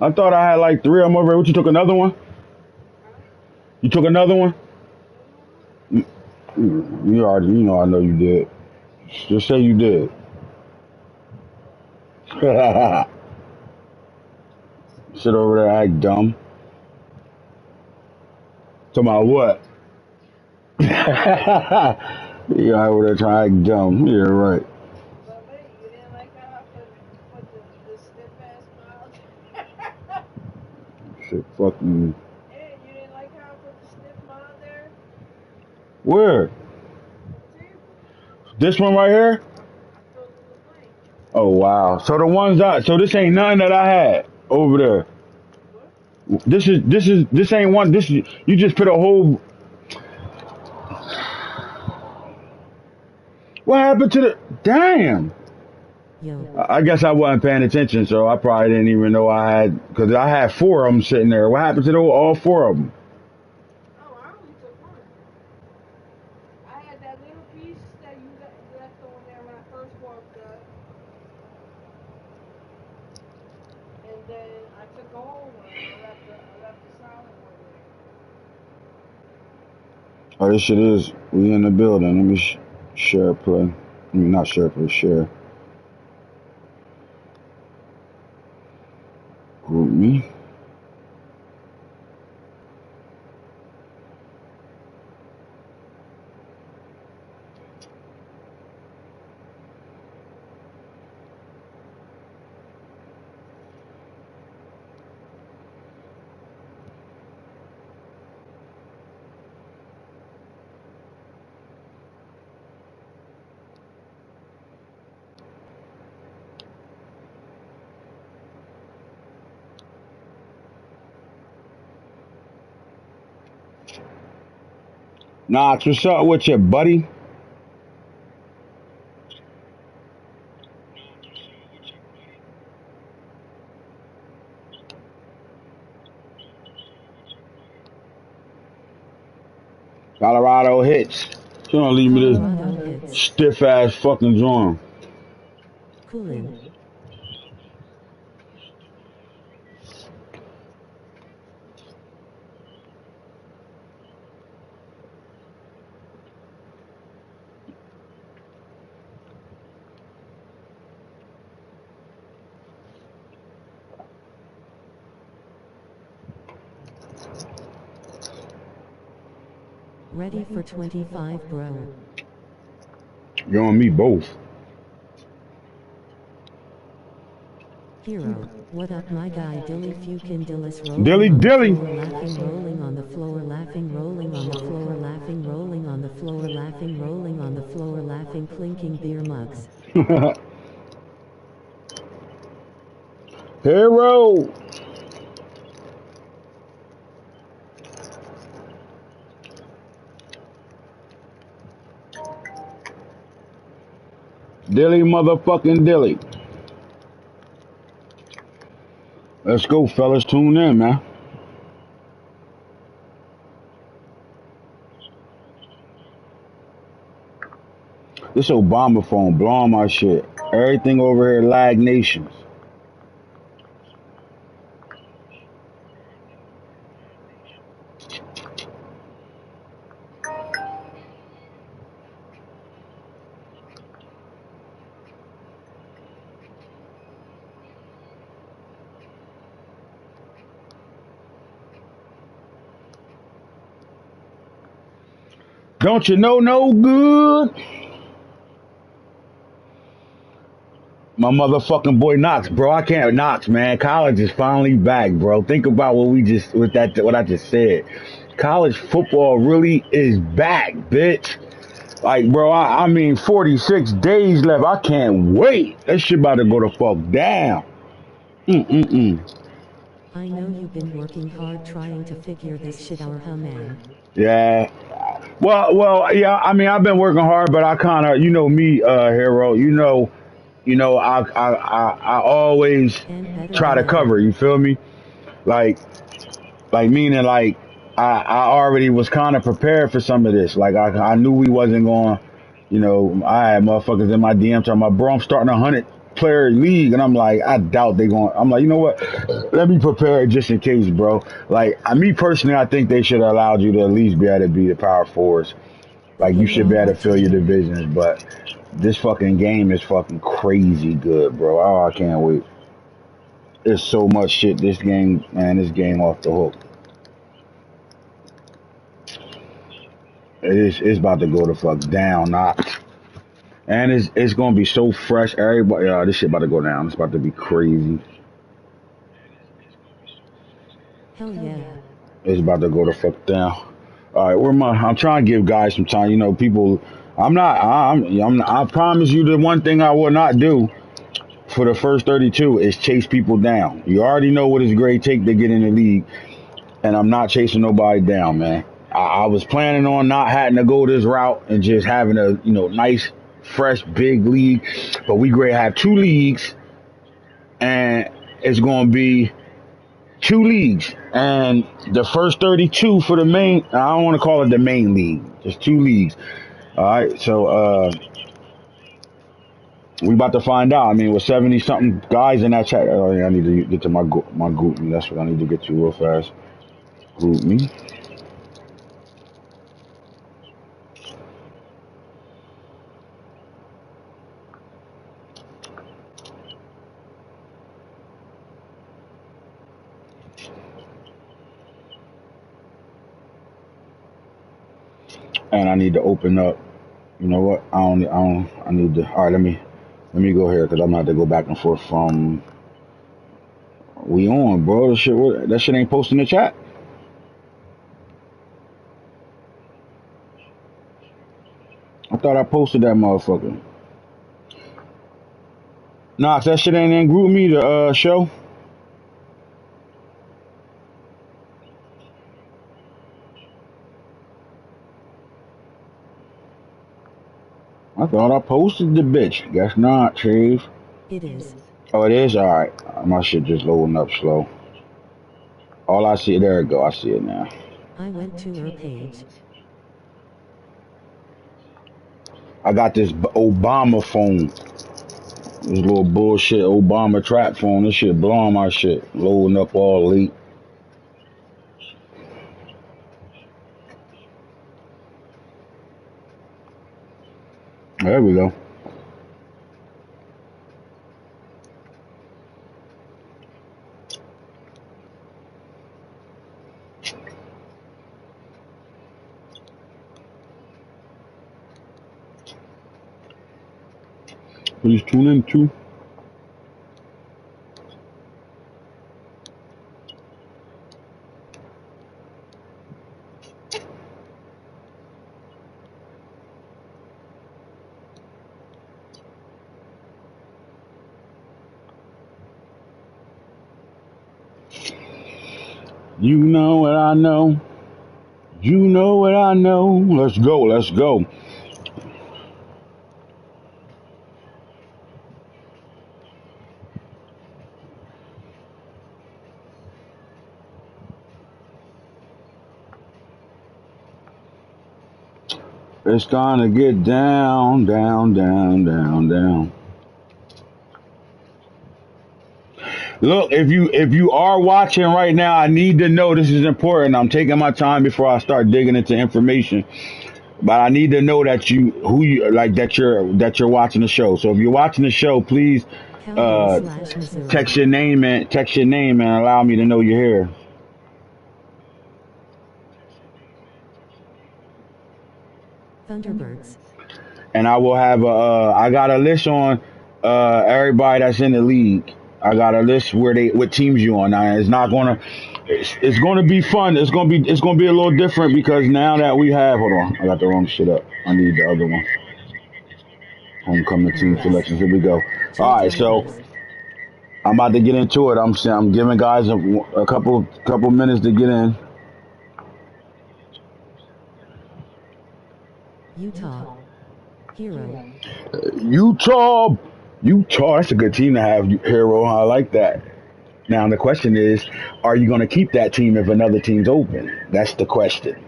I thought I had like three of them over here. What, you took another one? You took another one? You already, you know, I know you did. Just say you did. Sit over there, act dumb. Talking about what? You over there trying to act dumb. Yeah, right. But wait, you didn't like how I put the stiff ass smile? Shit, fuck you. Hey, you didn't like how I put the stiff smile there Where? on the table? This one right here? I thought it was blank. Oh wow. So the ones I so this ain't none that I had over there. What? This ain't one. This is, you just put a whole. What happened to the damn? Yo, I guess I wasn't paying attention, so I probably didn't even know I had because I had four of them sitting there. What happened to all four of them? Oh, I only took one. I had that little piece that you left on there when I first walked up, and then I took a whole one. I left the solid one there. Oh, this shit is. We in the building. Let me share play. I mean, not share play. Share group me. Knox, what's up with you, buddy? Colorado hits. You don't leave me Colorado this hits. stiff ass fucking joint. Coolin'. Ready for 25, bro. You and me both. Hero, what up my guy Dilly Fukin Dillis Dilly rolling on the dilly. floor laughing rolling on the floor laughing rolling on the floor laughing rolling on the floor laughing rolling on the floor laughing clinking beer mugs. Hero. Dilly motherfucking dilly. Let's go, fellas. Tune in, man. This Obama phone blowing my shit. Everything over here lag nations. Don't you know no good? My motherfucking boy Knox, bro. I can't Knox, man. College is finally back, bro. Think about what we just with that what I just said. College football really is back, bitch. Like, bro, I mean 46 days left. I can't wait. That shit about to go the fuck down. Mm-mm-mm. I know you've been working hard trying to figure this shit out, huh man? Yeah. Yeah. I mean, I've been working hard, but I kind of, you know me, Hero. I always And better try than to ever. cover. You feel me? Like, meaning like I already was kind of prepared for some of this. Like I knew we wasn't going. You know, I had motherfuckers in my DM talking about, bro, I'm starting 100. player league, and I'm like, I doubt they're going. I'm like, you know what? Let me prepare it just in case, bro. Like, me personally, I think they should have allowed you to at least be able to be the power fours. Like, you Okay, should be y'all able to fill your watching. divisions, but this fucking game is fucking crazy good, bro. Oh, I can't wait. There's so much shit this game, man. This game off the hook. It's about to go the fuck down, not. And it's gonna be so fresh. Everybody, this shit about to go down. It's about to be crazy. Hell yeah. It's about to go the fuck down. All right, I'm trying to give guys some time. You know, people. I promise you, the one thing I will not do for the first 32 is chase people down. You already know what it's great take to get in the league, and I'm not chasing nobody down, man. I was planning on not having to go this route and just having a nice, fresh, big league, but we great have two leagues, and it's gonna be two leagues, and the first 32 for the main. I don't want to call it the main league, just two leagues. All right, so we about to find out. I mean, with 70 something guys in that chat. Oh yeah, I need to get to my group. That's what I need to get to real fast. Group me. And I need to open up. You know what? I need to. All right, let me go here because I'm gonna have to go back and forth from. We on, bro. That shit ain't posting in the chat. I thought I posted that motherfucker. Nah, that shit ain't in group me the show. I thought I posted the bitch. Guess not, Chief. It is. Oh, it is? Alright. My shit just loading up slow. All I see, there it go. I see it now. I went to her page. I got this Obama phone. This little bullshit Obama trap phone. This shit blowing my shit. Loading up all late. There we go. Please tune in too. You know what I know. You know what I know. Let's go. Let's go. It's gonna get down, down, down, down, down. Look, if you are watching right now, I need to know this is important. I'm taking my time before I start digging into information. But I need to know that you're watching the show. So if you're watching the show, please Cowboys uh slash Missouri. text your name and allow me to know you're here. Thunderbirds. And I will have I got a list on everybody that's in the league. I got a list what teams you on. Now it's gonna be fun. It's gonna be a little different because now that we have, hold on, I got the wrong shit up. I need the other one. Homecoming team Nerds. selections. Here we go. All right, so Jaguars. I'm about to get into it. I'm giving guys a couple minutes to get in. Utah. Hero. Utah, Utah. That's a good team to have, Hero. I like that. Now the question is, are you going to keep that team if another team's open? That's the question.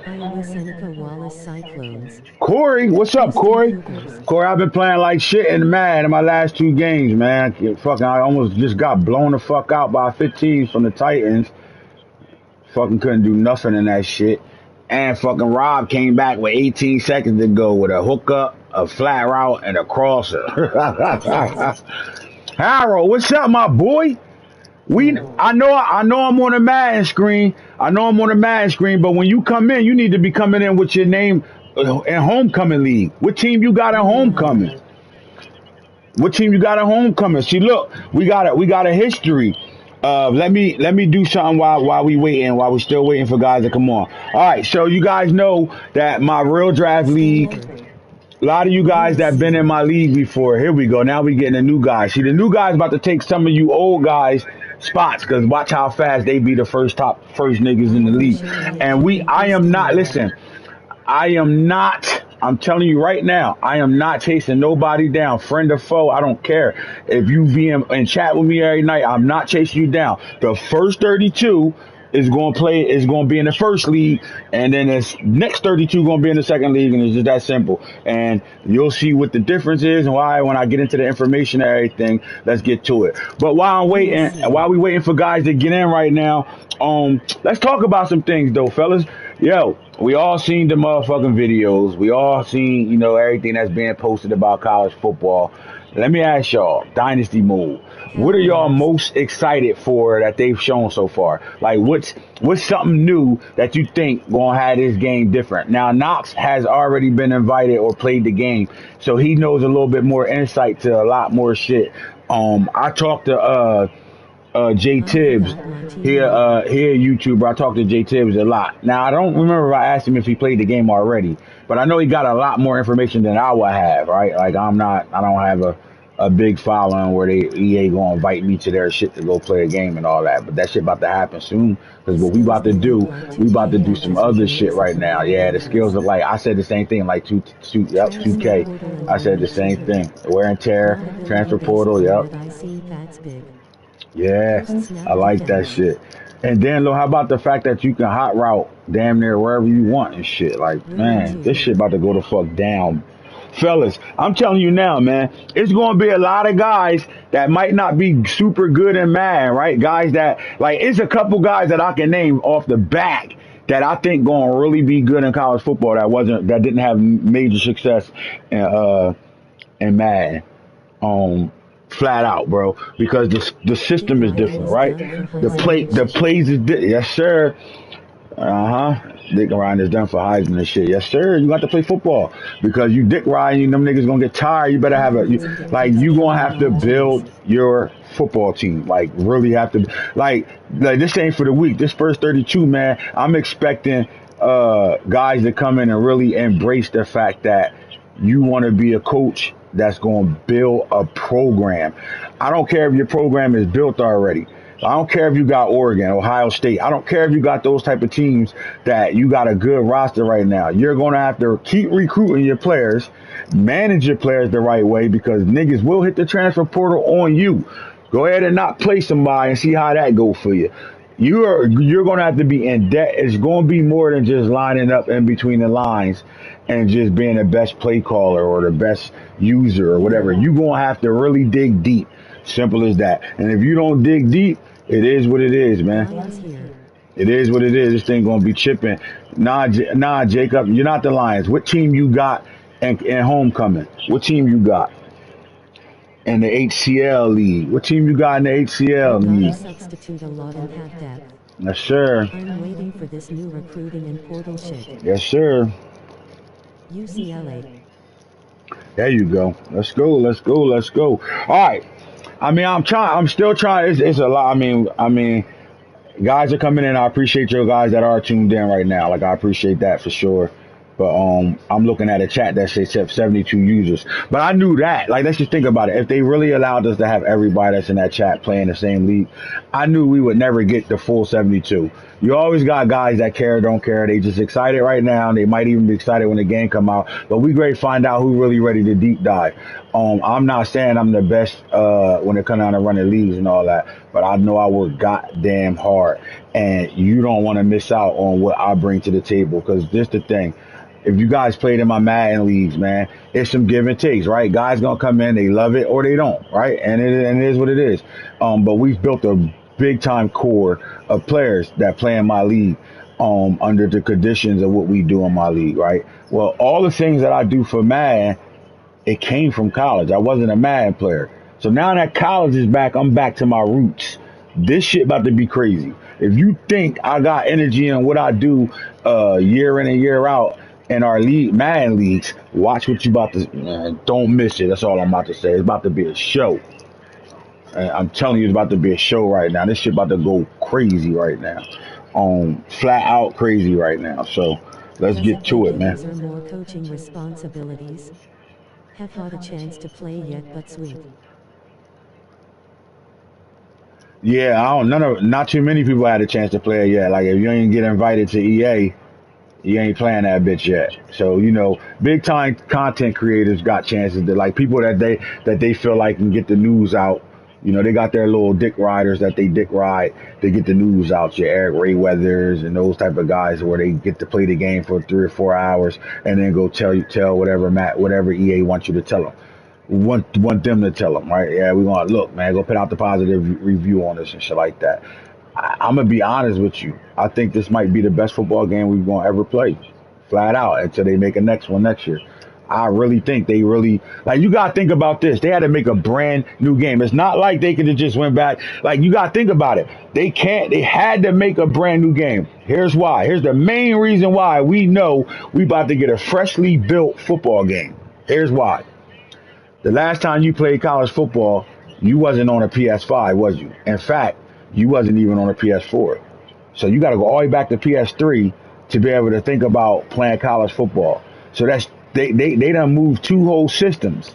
Iowa Seneca Wallace Cyclones. Corey, what's up, Princeton Corey? Cougars. Corey, I've been playing like shit in Madden in my last 2 games, man. I almost just got blown the fuck out by 15 from the Titans. Fucking couldn't do nothing in that shit. And fucking Rob came back with 18 seconds to go with a hookup, a flat route, and a crosser. Harold, what's up, my boy? I know I'm on the Madden screen. I know I'm on the Madden screen, but when you come in, you need to be coming in with your name in homecoming league. What team you got in homecoming? What team you got in homecoming? See, look, we got a history. Let me do something while we still waiting for guys to come on. All right, so you guys know that my real draft league. A lot of you guys that been in my league before, here we go. Now we getting a new guy. See, the new guy's about to take some of you old guys spots because watch how fast they be the first niggas in the league. And I am not, listen, I'm telling you right now, I am not chasing nobody down, friend or foe. I don't care. If you be in chat with me every night, I'm not chasing you down. The first 32 is going to be in the first league, and then this next 32 going to be in the second league, and it's just that simple. And you'll see what the difference is and why when I get into the information and everything. Let's get to it. But while we waiting for guys to get in right now, let's talk about some things though, fellas. Yo, we all seen the motherfucking videos. We all seen, everything that's being posted about college football. Let me ask y'all, Dynasty Mode, what are y'all most excited for that they've shown so far? Like, what's something new that you think gonna have this game different? Now, Knox has already been invited or played the game, so he knows a little bit more insight to a lot more shit. I talked to Jay Tibbs here, YouTuber. I talked to Jay Tibbs a lot. Now I don't remember if I asked him if he played the game already, but I know he got a lot more information than I would have. Right? Like I don't have a big following where EA gonna invite me to their shit to go play a game and all that. But that shit about to happen soon because what we about to do some other shit right now. Yeah, the skills of like I said the same thing like 2K. I said the same thing. Wear and tear, transfer portal. Yep. Yeah, I like that shit. And then, look, how about the fact that you can hot route damn near wherever you want and shit? Like, man, this shit about to go the fuck down. Fellas, I'm telling you now, man, it's going to be a lot of guys that might not be super good in Madden, right? Guys that, like, it's a couple guys that I can name off the back that I think going to really be good in college football that didn't have major success in Madden. Flat out, bro, because the system is different, right? The plays is yes, sir. Dick riding is done for Heisman and shit. Yes, sir. You got to play football because you dick riding, them niggas gonna get tired. You better have you gonna have to build your football team. Like really have to like this ain't for the week. This first 32, man. I'm expecting guys to come in and really embrace the fact that you want to be a coach that's going to build a program. I don't care if your program is built already. I don't care if you got Oregon, Ohio State. I don't care if you got those type of teams that you got a good roster right now. You're going to have to keep recruiting your players, manage your players the right way because niggas will hit the transfer portal on you. Go ahead and not play somebody and see how that go for you. You're going to have to be in debt. It's going to be more than just lining up in between the lines and just being the best play caller or the best user or whatever. You're going to have to really dig deep. Simple as that. And if you don't dig deep, it is what it is, man. It is what it is. This thing going to be chipping. Nah, Jacob, you're not the Lions. What team you got in homecoming? What team you got? In the HCL league. What team you got in the HCL league? Substitute a lot and have depth. Yes, sir. I'm waiting for this new recruiting and portal shit. Yes, sir. UCLA. There you go. Let's go. All right. I mean, I'm still trying. It's a lot. I mean, guys are coming in. I appreciate your guys that are tuned in right now. Like, I appreciate that for sure. But I'm looking at a chat that says 72 users. But I knew that. Like, let's just think about it. If they really allowed us to have everybody that's in that chat playing the same league, I knew we would never get the full 72. You always got guys that care or don't care. They just excited right now. They might even be excited when the game come out. But we great find out who really ready to deep dive. I'm not saying I'm the best when it comes down to running leagues and all that, but I know I work goddamn hard, and you don't want to miss out on what I bring to the table. Because this the thing. If you guys played in my Madden leagues, man, it's some give and takes, right? Guys gonna come in, they love it or they don't, right? And it is what it is. But we've built a big time core of players that play in my league under the conditions of what we do in my league, right? Well, all the things that I do for Madden, it came from college. I wasn't a Madden player. So now that college is back, I'm back to my roots. This shit about to be crazy. If you think I got energy in what I do year in and year out in our league, Madden leagues, watch what you about to, man, don't miss it. That's all I'm about to say. It's about to be a show. And I'm telling you, it's about to be a show right now. This shit about to go crazy right now. Flat out crazy right now. So let's Does get it to make it, a man. user more coaching responsibilities? Have had a chance to play yet, but sweet. Yeah, not too many people had a chance to play it yet. Like if you ain't get invited to EA, you ain't playing that bitch yet. So big time content creators got chances to, like, people that they feel like can get the news out. They got their little dick riders that they dick ride. They get the news out. Your Eric Ray Weathers and those type of guys where they get to play the game for 3 or 4 hours and then go tell whatever EA wants you to tell them. Want them to tell them, right? Yeah, we want to look, man. Go put out the positive review on this and shit like that. I'm gonna be honest with you. I think this might be the best football game we're gonna ever play, flat out. Until they make a next one next year, I really think they really, like. You gotta think about this. They had to make a brand new game. It's not like they could have just went back. Like, you gotta think about it. They can't. They had to make a brand new game. Here's why. Here's the main reason why we know we about to get a freshly built football game. Here's why. The last time you played college football, you wasn't on a PS5, was you? In fact, you wasn't even on a PS4. So you got to go all the way back to PS3 to be able to think about playing college football. So they done moved two whole systems.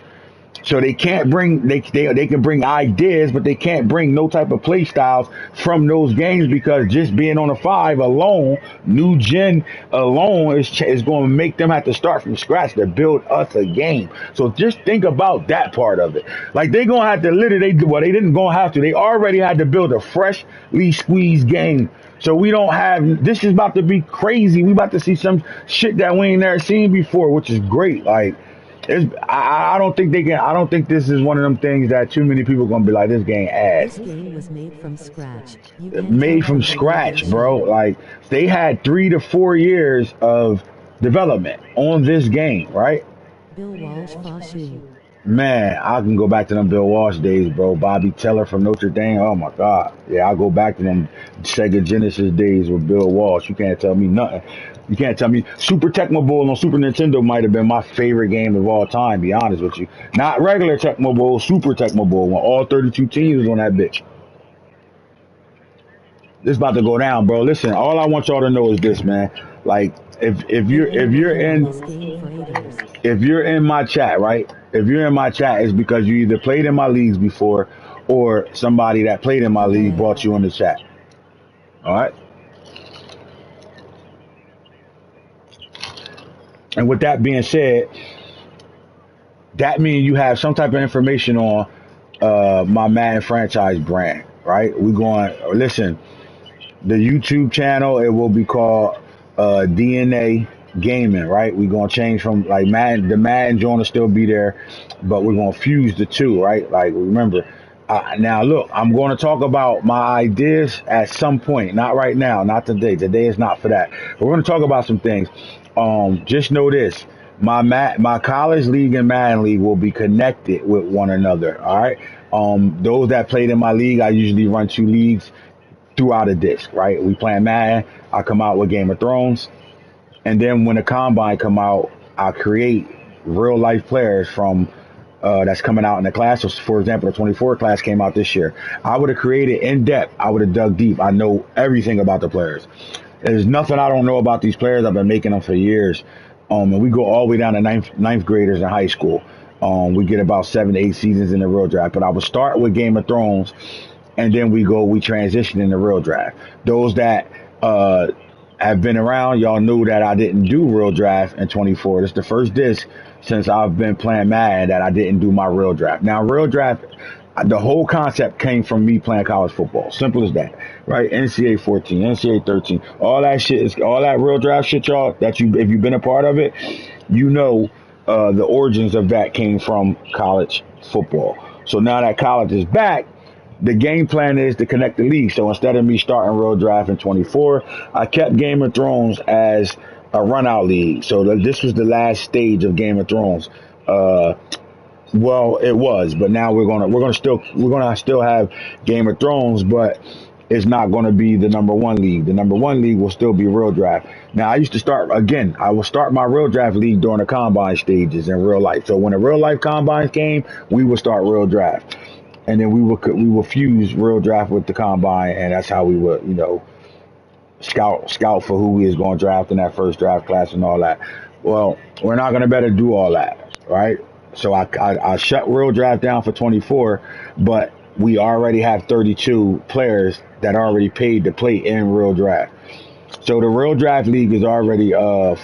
So they can't bring they can bring ideas, but they can't bring no type of play styles from those games, because just being on a 5 alone, new gen alone is going to make them have to start from scratch to build us a game. So just think about that part of it. Like, they gonna have to literally, they didn't gonna have to. They already had to build a freshly squeezed game. So we don't have, this is about to be crazy. We about to see some shit that we ain't never seen before, which is great. Like, I don't think they can. I don't think this is one of them things that too many people gonna be like, this game This ass. game was made from scratch. You can't tell Made from from the way they scratch, bro. show. Like, they had 3 to 4 years of development on this game, right? Bill Walsh Fashu. Man, I can go back to them Bill Walsh days, bro. Bobby Teller from Notre Dame. Oh my God. Yeah, I'll go back to them Sega Genesis days with Bill Walsh. You can't tell me nothing. You can't tell me Super Tecmo Bowl on Super Nintendo might have been my favorite game of all time, be honest with you. Not regular Tecmo Bowl, Super Tecmo Bowl, when all 32 teams was on that bitch. This about to go down, bro. Listen, all I want y'all to know is this, man. Like, if They you're if ain't you're making in this game for haters. if you're in my chat, right? If you're in my chat, it's because you either played in my leagues before, or somebody that played in my league Hooray. brought you in the chat. All right. And with that being said, that means you have some type of information on my Madden franchise brand, right? We going, listen. The YouTube channel, it will be called DNA Gaming, right? We're gonna change from, like, Madden. The Madden joint will still be there, but we're gonna fuse the two, right? Like, remember, now look, I'm going to talk about my ideas at some point, not right now, not today. Today is not for that. But we're gonna talk about some things. Just know this: my college league and Madden league will be connected with one another. All right. Those that played in my league, I usually run 2 leagues throughout a disc, right? We playing Madden, I come out with Game of Thrones, and then when the Combine come out, I create real life players from that's coming out in the class. So, for example, the 24 class came out this year. I would have created in depth. I would have dug deep. I know everything about the players. There's nothing I don't know about these players. I've been making them for years. And we go all the way down to ninth graders in high school. We get about 7 to 8 seasons in the real draft. But I would start with Game of Thrones, and then we transition in the real draft. Those that have been around, y'all knew that I didn't do real draft in 24. This is the first disc since I've been playing Madden that I didn't do my real draft. Now, real draft, the whole concept came from me playing college football. Simple as that, right? NCAA 14, NCAA 13, all that shit is all that real draft shit, y'all. That you, if you've been a part of it, you know the origins of that came from college football. So now that college is back, the game plan is to connect the league. So instead of me starting real draft in 24, I kept Game of Thrones as a run out league. So this was the last stage of Game of Thrones. Well, it was, but now we're gonna still have Game of Thrones, but it's not gonna be the number one league. The number one league will still be real draft. Now I used to start again. I will start my real draft league during the combine stages in real life. So when the real life combines came, we would start real draft, and then we will fuse real draft with the combine, and that's how we would scout for who we is going to draft in that first draft class and all that. Well, we're not going to better do all that, right? So I shut real draft down for 24, but we already have 32 players that already paid to play in real draft. So the real draft league is already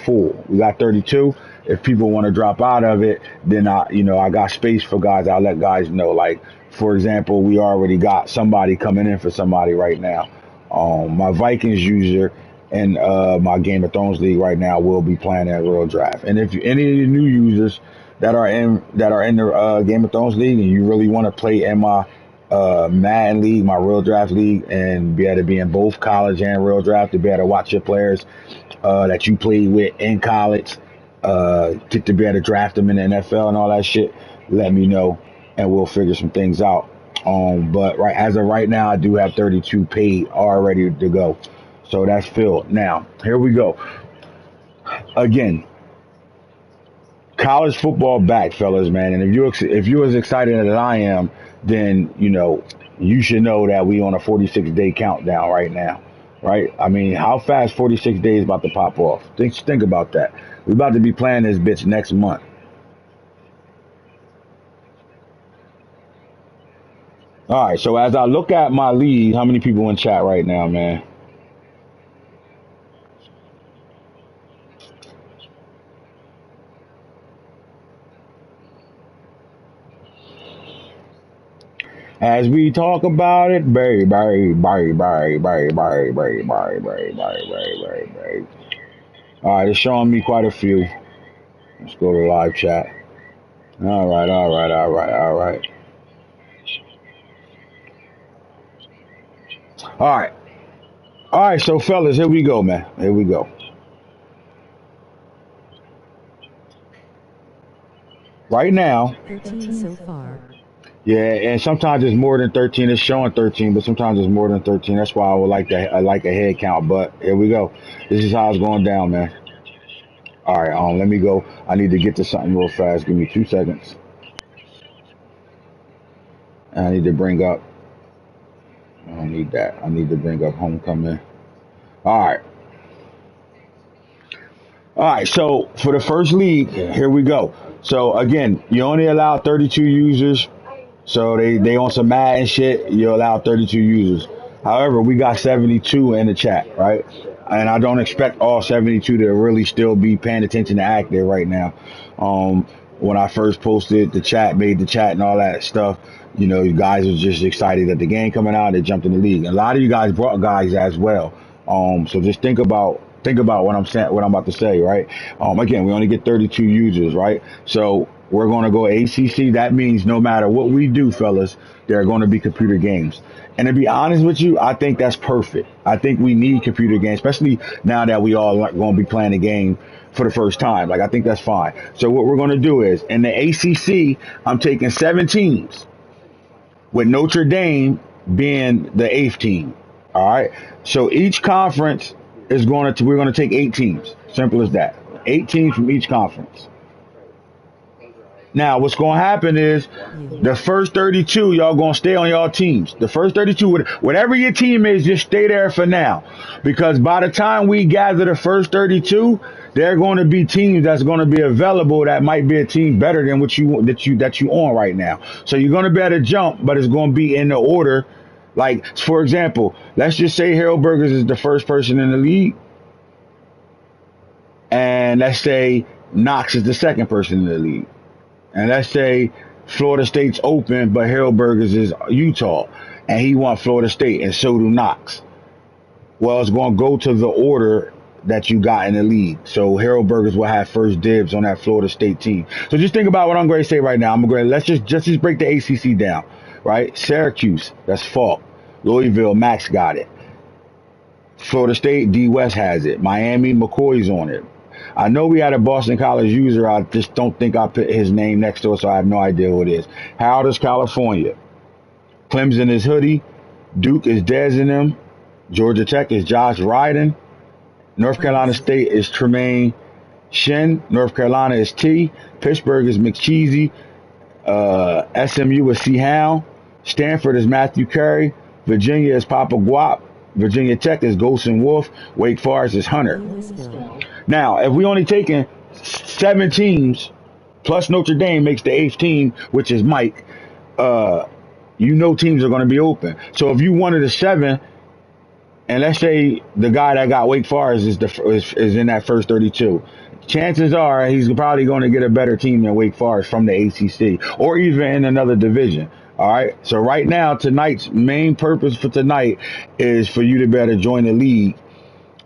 full. We got 32. If people want to drop out of it, then I got space for guys. I'll let guys know. Like for example, we already got somebody coming in for somebody right now. My Vikings user and my Game of Thrones league right now will be playing that real draft. And if any of the new users that are in the Game of Thrones league and you really want to play in my Madden league, my real draft league, and be able to be in both college and real draft, to be able to watch your players that you played with in college, get to be able to draft them in the NFL and all that shit, let me know and we'll figure some things out. But as of right now, I do have 32 paid all ready to go. So that's filled. Now, here we go. Again, college football back, fellas, man. And if you're as excited as I am, then you should know that we on a 46-day countdown right now, right? I mean, how fast 46 days about to pop off? Think about that. We about to be playing this bitch next month. All right. So as I look at my league, how many people in chat right now, man? As we talk about it, Barry. All right, it's showing me quite a few. Let's go to live chat. All right. All right. So, fellas, here we go, man. Here we go. Right now, 13 so far. yeah, and sometimes it's more than 13. It's showing 13, but sometimes it's more than 13. That's why I like a head count. But here we go. This is how it's going down, man. All right, let me go. I need to get to something real fast. Give me 2 seconds. I need to bring up. I don't need that. I need to bring up homecoming. All right. All right. So for the first league, here we go. So again, you only allow 32 users. So they on some Madden shit. You allow 32 users. However, we got 72 in the chat, right? And I don't expect all 72 to really still be paying attention to active right now. When I first posted the chat, made the chat and all that stuff, you guys was just excited that the game coming out. They jumped in the league. And a lot of you guys brought guys as well. So just think about what I'm saying, what I'm about to say, right? Again, we only get 32 users, right? So we're going to go ACC. That means no matter what we do, fellas, there are going to be computer games. And to be honest with you, I think that's perfect. I think we need computer games, especially now that we all are going to be playing the game for the first time. Like, I think that's fine. So what we're going to do is, in the ACC, I'm taking 7 teams, with Notre Dame being the 8th team. All right. So each conference we're going to take 8 teams. Simple as that. 8 teams from each conference. Now, what's going to happen is the first 32, y'all going to stay on y'all teams. The first 32, whatever your team is, just stay there for now. Because by the time we gather the first 32, there are going to be teams that's going to be available that might be a team better than what you on right now. So you're going to be able to jump, but it's going to be in the order. Like, for example, let's just say Harold Burgers is the first person in the league, and let's say Knox is the second person in the league. And let's say Florida State's open, but Harold Burgers is Utah, and he wants Florida State, and so do Knox. Well, it's going to go to the order that you got in the league. So Harold Burgers will have first dibs on that Florida State team. So just think about what I'm going to say right now. Let's just break the ACC down, right? Syracuse, that's Falk. Louisville, Max got it. Florida State, D West has it. Miami, McCoy's on it. I know we had a Boston College user. I just don't think I put his name next to it, so I have no idea who it is. Howard is California. Clemson is Hoodie. Duke is Dez in them. Georgia Tech is Josh Ryden. North Carolina State is Tremaine Shen. North Carolina is T. Pittsburgh is McCheesy. SMU is C. Howe. Stanford is Matthew Curry. Virginia is Papa Guap. Virginia Tech is Ghost and Wolf. Wake Forest is Hunter. Now, if we only taking 7 teams, plus Notre Dame makes the 8th team, which is Mike, teams are going to be open. So if you wanted a 7, and let's say the guy that got Wake Forest is in that first 32, chances are he's probably going to get a better team than Wake Forest from the ACC or even in another division. All right. So right now, tonight's main purpose for tonight is for you to better join the league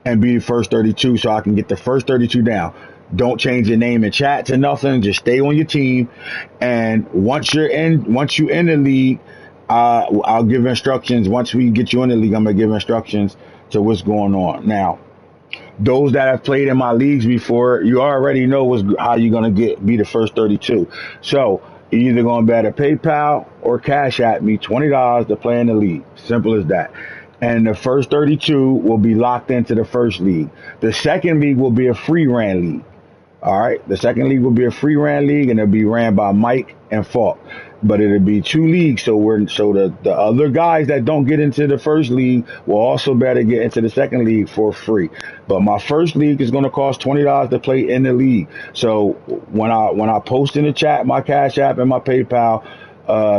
and be the first 32 so I can get the first 32 down. Don't change your name in chat to nothing. Just stay on your team. And once you in the league, I'll give instructions. Once we get you in the league, I'm going to give instructions to what's going on. Now, those that have played in my leagues before, you already know how you're going to be the first 32. So you're either going to better PayPal or Cash App me $20 to play in the league. Simple as that. And the first 32 will be locked into the first league. The second league will be a free ran league. All right. The second league will be a free ran league, and it'll be ran by Mike and Falk. But it'll be 2 leagues. So the other guys that don't get into the first league will also better get into the second league for free. But my first league is going to cost $20 to play in the league. So when I post in the chat my Cash App and my PayPal,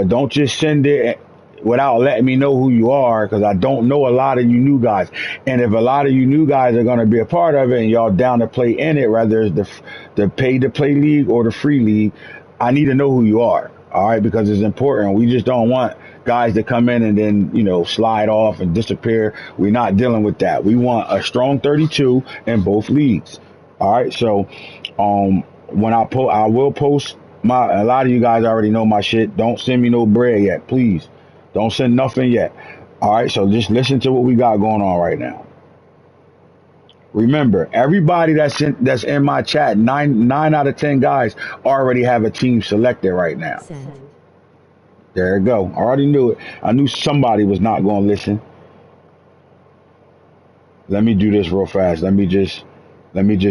don't just send it without letting me know who you are, because I don't know a lot of you new guys. And if a lot of you new guys are going to be a part of it and y'all down to play in it, whether it's the pay to play league or the free league, I need to know who you are. All right, because it's important. We just don't want guys to come in and then, slide off and disappear. We're not dealing with that. We want a strong 32 in both leagues. All right, so when I will post a lot of you guys already know my shit. Don't send me no bread yet, please. Don't send nothing yet. All right, so just listen to what we got going on right now. Remember, everybody that's in my chat, 9 out of 10 guys already have a team selected right now. There you go. I already knew it. I knew somebody was not going to listen. Let me do this real fast. Let me just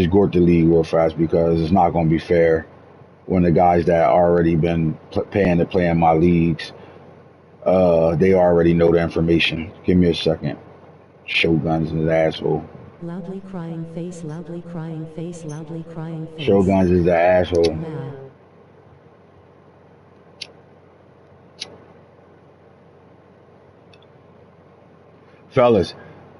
gort the league real fast, because it's not going to be fair when the guys that already been paying to play in my leagues, they already know the information. Give me a second. Shogun's an asshole. Loudly crying face, loudly crying face, loudly crying face. Shogun's is the asshole. Mad. Fellas,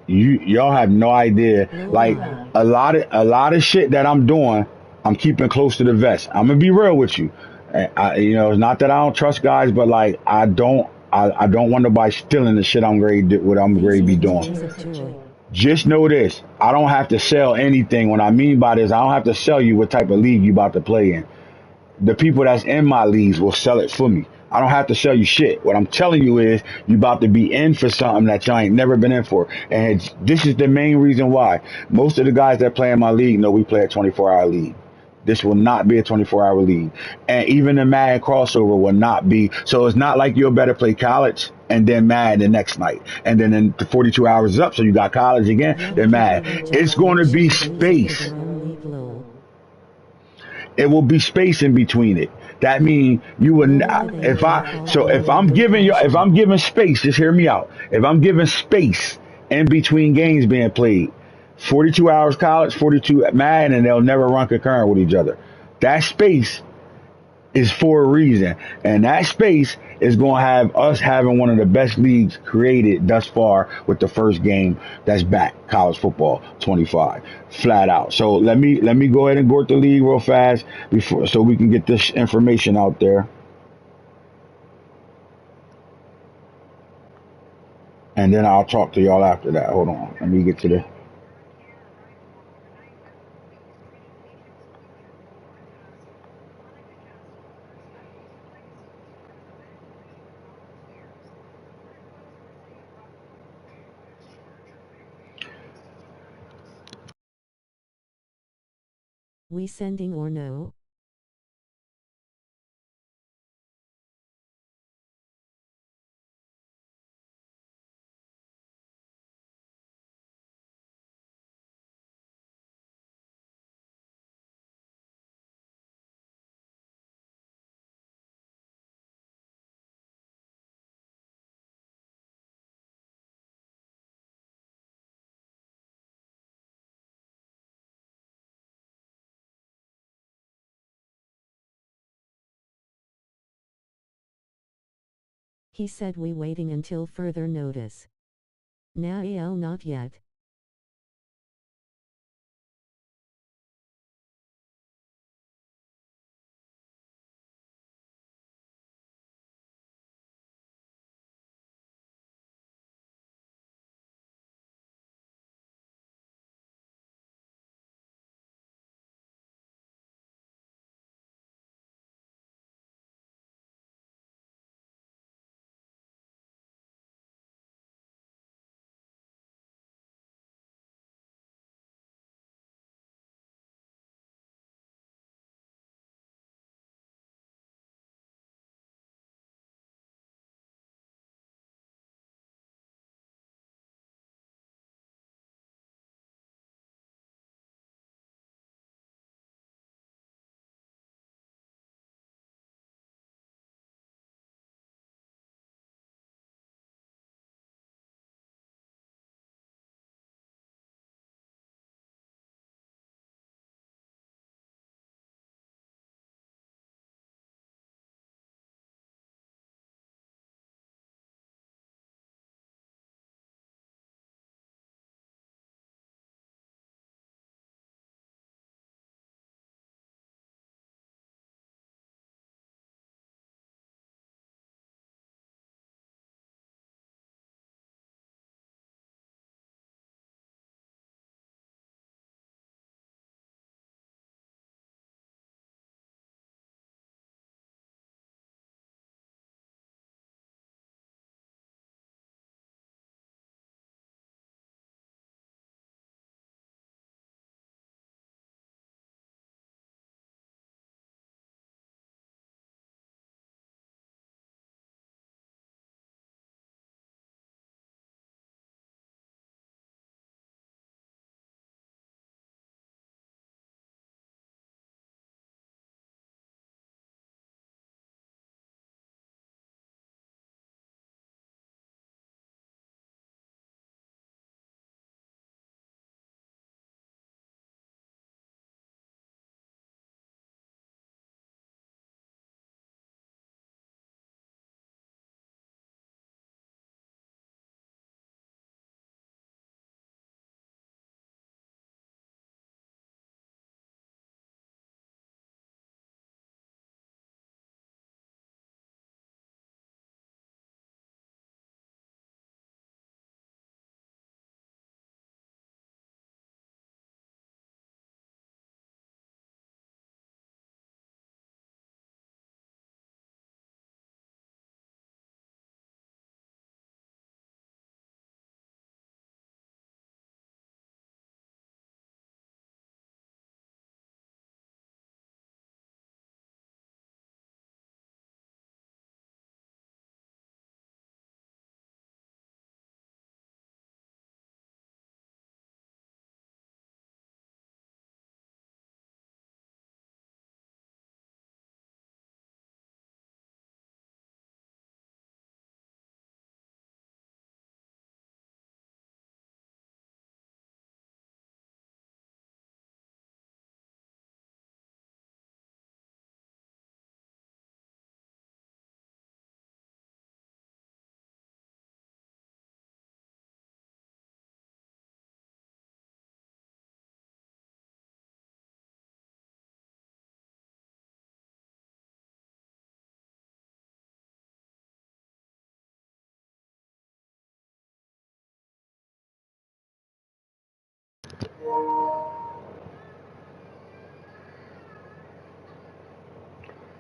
y'all have no idea. Like a lot of shit that I'm doing, I'm keeping close to the vest. I'm gonna be real with you. It's not that I don't trust guys, but like I don't want nobody stealing the shit I'm ready to be doing. Just know this, I don't have to sell anything. What I mean by this, I don't have to sell you what type of league you about to play in. The people that's in my leagues will sell it for me. I don't have to sell you shit. What I'm telling you is you about to be in for something that y'all ain't never been in for. And this is the main reason why. Most of the guys that play in my league know we play a 24-hour league. This will not be a 24-hour league. And even the Madden crossover will not be. So it's not like you'll better play college and then Madden the next night. And then the 42 hours is up, so you got college again, then Madden. It's going to be space. It will be space in between it. That means you would, Lower the if angle I, called so if rolling I'm with giving you, if passion. I'm giving space, just hear me out. If I'm giving space in between games being played, 42 hours college, 42 at Madden, and they'll never run concurrent with each other. That space is for a reason. And that space is going to have us having one of the best leagues created thus far with the first game that's back, college football 25, flat out. So let me go ahead and go to the league real fast before so we can get this information out there. And then I'll talk to y'all after that. Hold on. Let me get to the We sending or no? He said we waiting until further notice. Nah, not yet.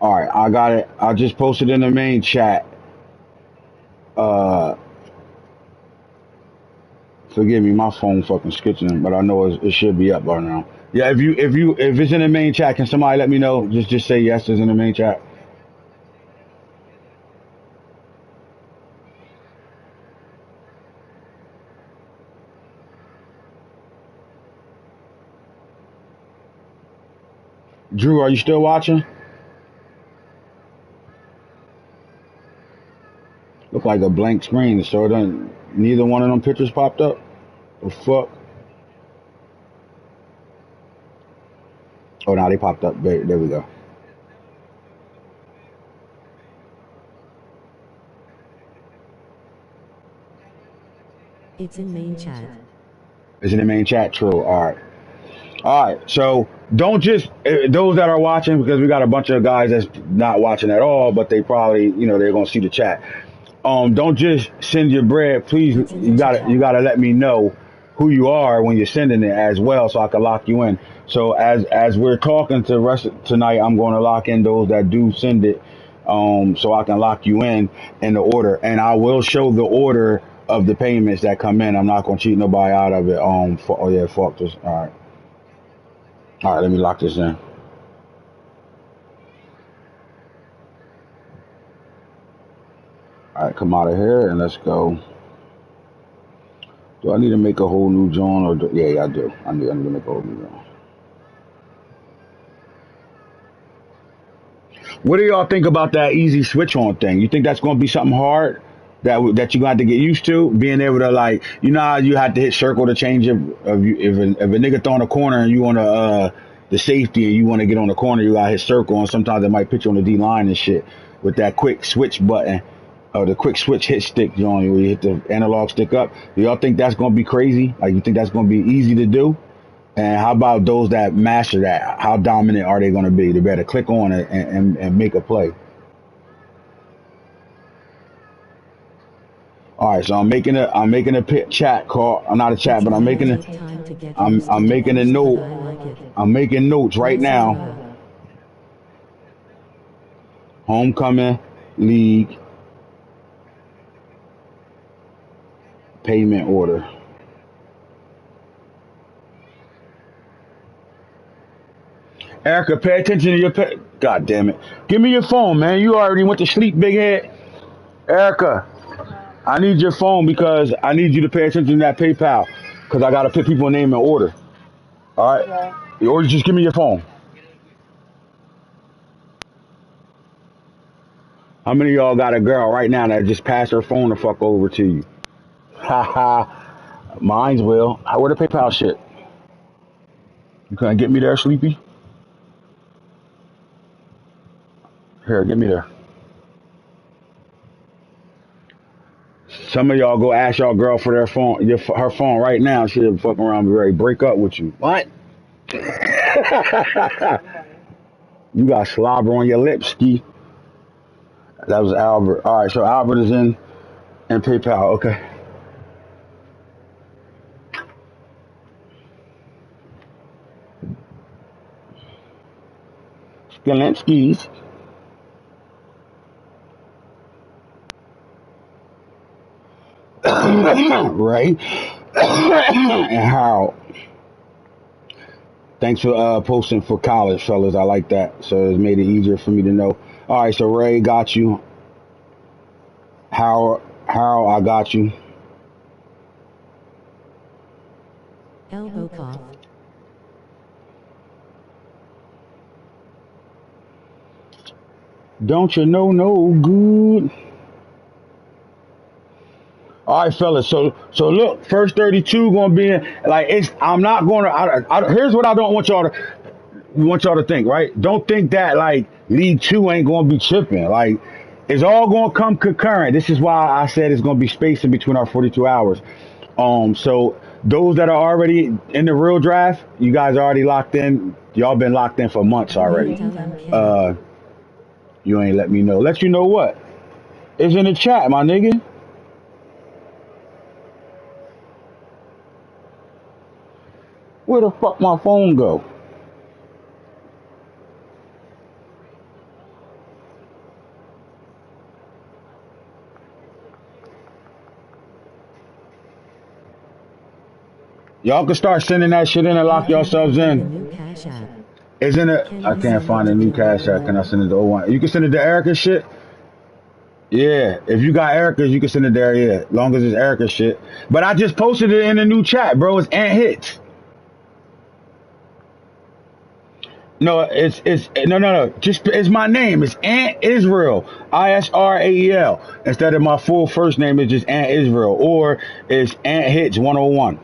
All right, I got it. I just posted in the main chat. Uh, Forgive me, my phone fucking skitching, but I know it should be up by now. Yeah, if it's in the main chat, can somebody let me know? Just say yes, it's in the main chat. Drew, are you still watching? Look like a blank screen, so it doesn't. Neither one of them pictures popped up. The fuck? Oh, now they popped up. There we go. It's in main chat. It's in the main chat. True. All right. All right. So don't just those that are watching, because we got a bunch of guys that's not watching at all, but they probably they're gonna see the chat. Don't just send your bread. Please, It's in the you gotta let me know who you are when you're sending it as well, so I can lock you in. So as we're talking to rest tonight, I'm going to lock in those that do send it, so I can lock you in the order, and I will show the order of the payments that come in. I'm not going to cheat nobody out of it. Oh yeah, fuck this. All right, let me lock this in. All right, come out of here and let's go. Do I need to make a whole new joint, yeah, I do. I need to make a whole new joint. What do y'all think about that easy switch on thing? You think that's going to be something hard that you got to get used to? Being able to, like, how you had to hit circle to change if a nigga throwing a corner and you on the safety and you want to get on the corner, you got to hit circle, and sometimes it might put you on the D line and shit with that quick switch button or the quick switch hit stick, where you hit the analog stick up. Do y'all think that's going to be crazy? Like, you think that's going to be easy to do? And how about those that master that? How dominant are they going to be? They better click on it and make a play. All right, so I'm making a chat call. I'm not a chat, It's but I'm gonna making a take time to get I'm used to I'm the making a piece, but note. I like it. I'm making notes right Let's now. go. Homecoming league payment order. Erica, pay attention to your pay. God damn it! Give me your phone, man. You already went to sleep, big head. Erica, Huh? I need your phone because I need you to pay attention to that PayPal because I gotta put people's name in order. All right, Okay. or just give me your phone. How many of y'all got a girl right now that just passed her phone the fuck over to you? Ha ha. Mine's will. Where the PayPal shit? You couldn't get me there, Sleepy? Here, get me there. Some of y'all go ask y'all girl for her phone right now. She'll fuck around and be ready to break up with you. What? Right. You got slobber on your lips, Ski. That was Albert. All right, so Albert is in PayPal. Okay. Skillinskis. Right? And Harold. Thanks for posting for college, fellas. I like that. So it's made it easier for me to know. All right, so Ray got you. Harold, I got you. Elbow cough. Don't you know no good? All right, fellas. So look, first 32 gonna be in, like it's. I'm not gonna. Here's what I don't want y'all to think. Right? Don't think that like League Two ain't gonna be tripping. Like it's all gonna come concurrent. This is why I said it's gonna be spacing between our 42 hours. So those that are already in the real draft, you guys are already locked in. Y'all been locked in for months already. Delete LMK. Uh, you ain't let me know. Let you know what? It's in the chat, my nigga. Where the fuck my phone go? Y'all can start sending that shit in and I lock can't yourselves find the in. new Cash App. Isn't it? Can I you can't send it find a to new the cash app. Can I 001? send it to 01? You can send it to Erica shit. Yeah, if you got Erica's, you can send it there. Yeah, long as it's Erica shit. But I just posted it in the new chat, bro. It's Anthits. No, it's no. Just it's my name. It's Ant Israel. Israel. Instead of my full first name, it's just Ant Israel, or it's Ant Hits 101.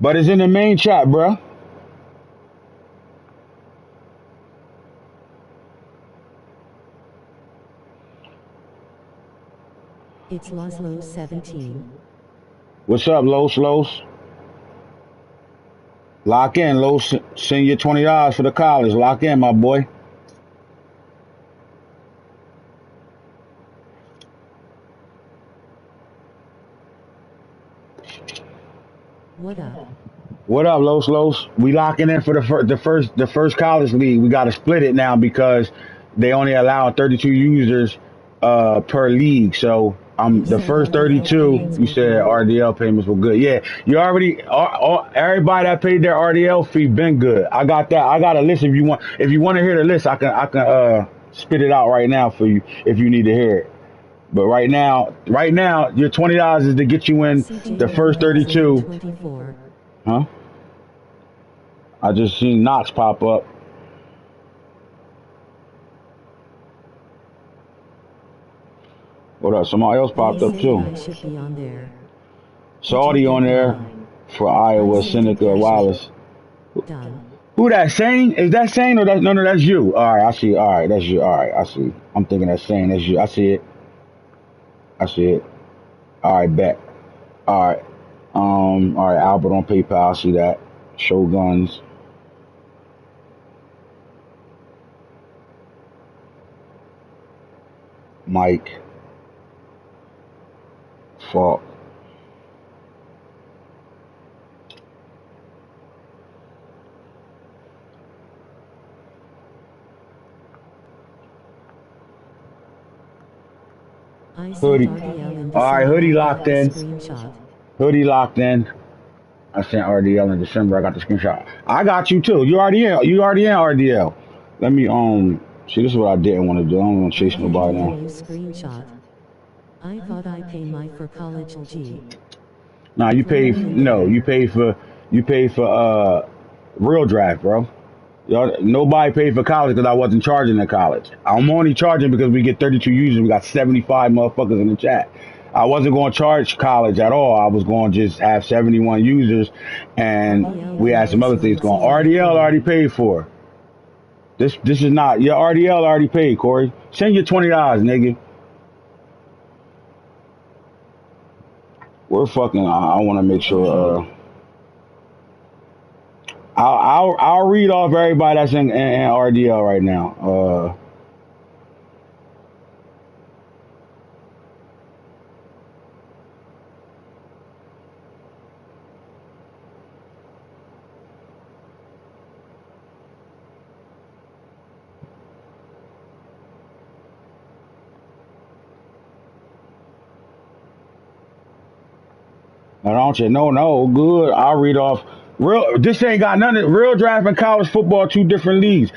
But it's in the main chat, bro. It's Laszlo 17. What's up, Los Los? Lock in, Los. Send your $20 for the college. Lock in, my boy. What up? What up, Los Los? We locking in for the first college league. We got to split it now because they only allow 32 users per league. So You the said first RDL 32. payments You were said good? RDL payments were good. Yeah, you already everybody that paid their RDL fee been good. I got that. I got a list if you want. If you want to hear the list, I can spit it out right now for you if you need to hear it. But right now, your $20 is to get you in the first 32. 24. Huh? I just seen Knox pop up. What up? Somebody else They popped up say too. I should be on there. Put your Saudi on bet there line. for I Iowa, sent it Seneca, Cash App. Wallace. Done. Who that Sane? Is that Sane or that? No, that's you. All right, I see. All right, that's you. All right, I see. I'm thinking that's Sane. That's you. I see it. I see it. All right, bet. All right. All right, Albert on PayPal. I see that. Shoguns. Mike. Falk. I sent Hoodie. RDL in All right, December. Hoodie I got locked the in. screenshot. Hoodie locked in. I sent RDL in December. I got the screenshot. I got you too. You already in. You already in RDL. Let me see. This is what I didn't want to do. I don't want to I chase can't nobody even now. use screenshot. I thought I pay my for college G. Nah, you paid. Clearly No, there. you paid for real draft, bro. Y'all, nobody paid for college because I wasn't charging at college. I'm only charging because we get 32 users. We got 75 motherfuckers in the chat. I wasn't going to charge college at all. I was going to just have 71 users, and RDL we had fee some this other things month going. RDL CI4. already paid for. This is not your RDL already paid, Corey. Send your $20, nigga. We're fucking. I want to make Look at sure. him. I'll read off everybody that's in RDL right now. Now don't you? No, good. I'll read off. Real. This ain't got nothing. Real draft and college football, two different leagues.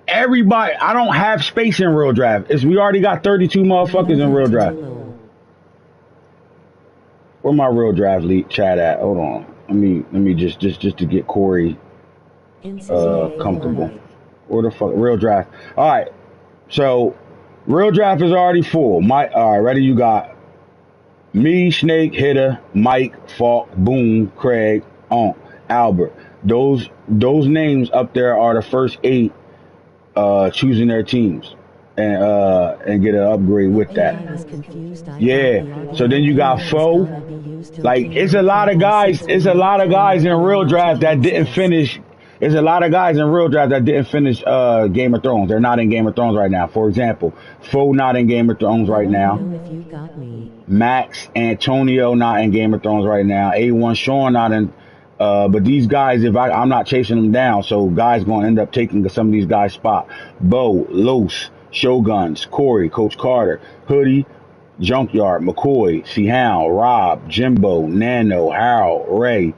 Everybody, I don't have space in real draft. We already got 32 motherfuckers in real draft. Where my real draft league chat at? Hold on. Let me just to get Corey NCAA for comfortable. life. Where the fuck real draft? All right. So real draft is already full. All right, ready? You got me, Snake, Hitter, Mike, Falk, Boom, Craig, Albert. Those names up there are the first 8 choosing their teams and get an upgrade with Okay, that. I was confused. I thought Yeah. the So then RDL you got payment was Foe. gonna be used till Like it's a January lot of guys. 2026 It's when a lot of Medicare and guys in regular real draft that Medicaid didn't says. finish. There's a lot of guys in real draft that didn't finish Game of Thrones. They're not in Game of Thrones right now. For example, Foe not in Game of Thrones Let right me now. know if you got me. Max Antonio not in Game of Thrones right now. A1 Sean not in. But these guys, if I'm not chasing them down, so guys gonna end up taking some of these guys' spot. Bo, Los, Shoguns, Corey, Coach Carter, Hoodie, Junkyard, McCoy, Sehound, Rob, Jimbo, Nano, Harold, Ray,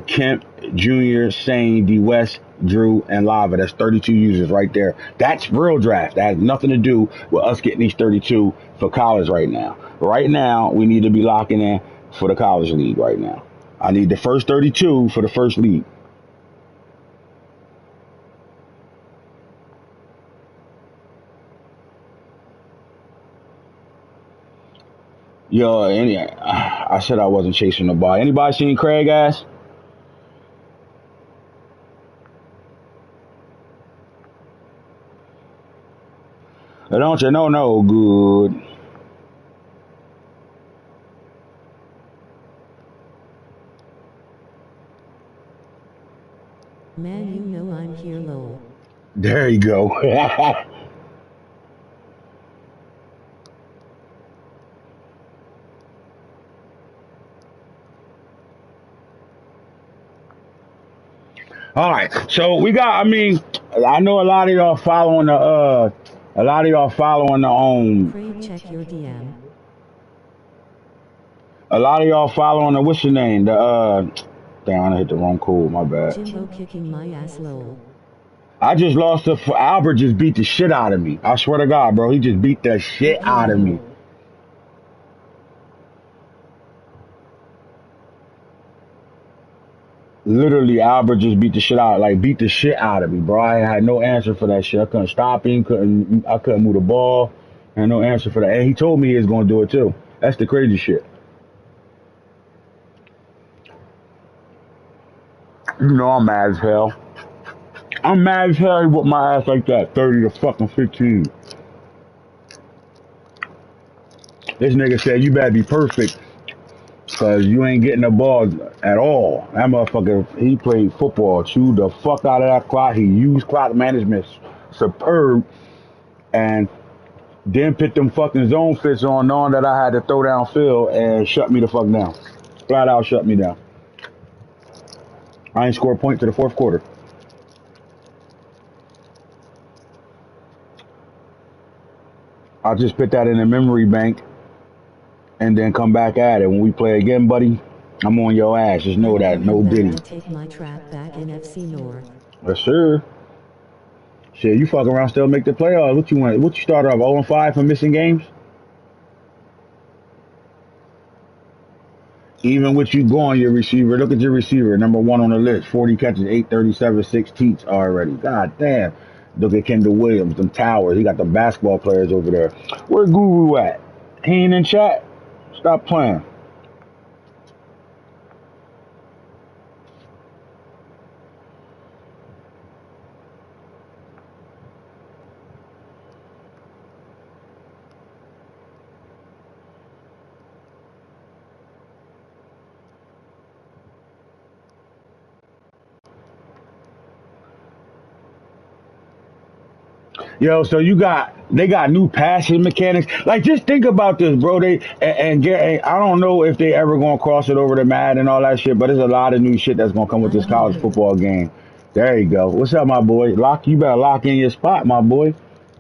Kemp Jr., Sane, D West, Drew, and Lava. That's 32 users right there. That's real draft. That has nothing to do with us getting these 32 for college right now. Right now, we need to be locking in for the college league right now. I need the first 32 for the first league. Yo, I said I wasn't chasing the ball. Anybody seen Craig ass? Don't you know no good? Man, you know I'm here, lol. There you go. All right, so we got. I mean, I know a lot of y'all following a lot of y'all following the Craig, check your DM. a lot of y'all following the what's your name? Damn, I hit the wrong code. My bad. Jimbo kicking my ass, lol. I just lost to Albert. Just beat the shit out of me. I swear to God, bro, he just beat the shit Okay, out of me. lol. Literally, Albert just beat the shit out of me, bro. I had no answer for that shit. I couldn't stop him. I couldn't move the ball. I had no answer for that. And he told me he was gonna do it too. That's the crazy shit. You know I'm mad as hell. I'm mad as hell he whooped my ass like that. 30 to fucking 15. This nigga said you better be perfect because you ain't getting the ball at all. That motherfucker, he played football, chewed the fuck out of that clock. He used clock management superb and then put them fucking zone fits on knowing that I had to throw downfield and shut me the fuck down. Flat out shut me down. I ain't scored a point to the fourth quarter. I just put that in the memory bank and then come back at it. When we play again, buddy, I'm on your ass. Just know I'm that. No coming back diddy. to take my trap back in FC North. Yes, sir. Shit, you fuck around still make the playoffs. What you want? What you started off 0-5 for missing games? Even with you going your receiver, look at your receiver, number one on the list, 40 catches, 837, 6 teats already. God damn. Look at Kendall Williams, them towers. He got the basketball players over there. Where Guru at? He ain't in chat? Stop playing. Yo, so they got new passing mechanics. Like, just think about this, bro. I don't know if they ever gonna cross it over to Madden and all that shit, but there's a lot of new shit that's gonna come with I'm this college here. football game. There you go. What's up, my boy? You better lock in your spot, my boy.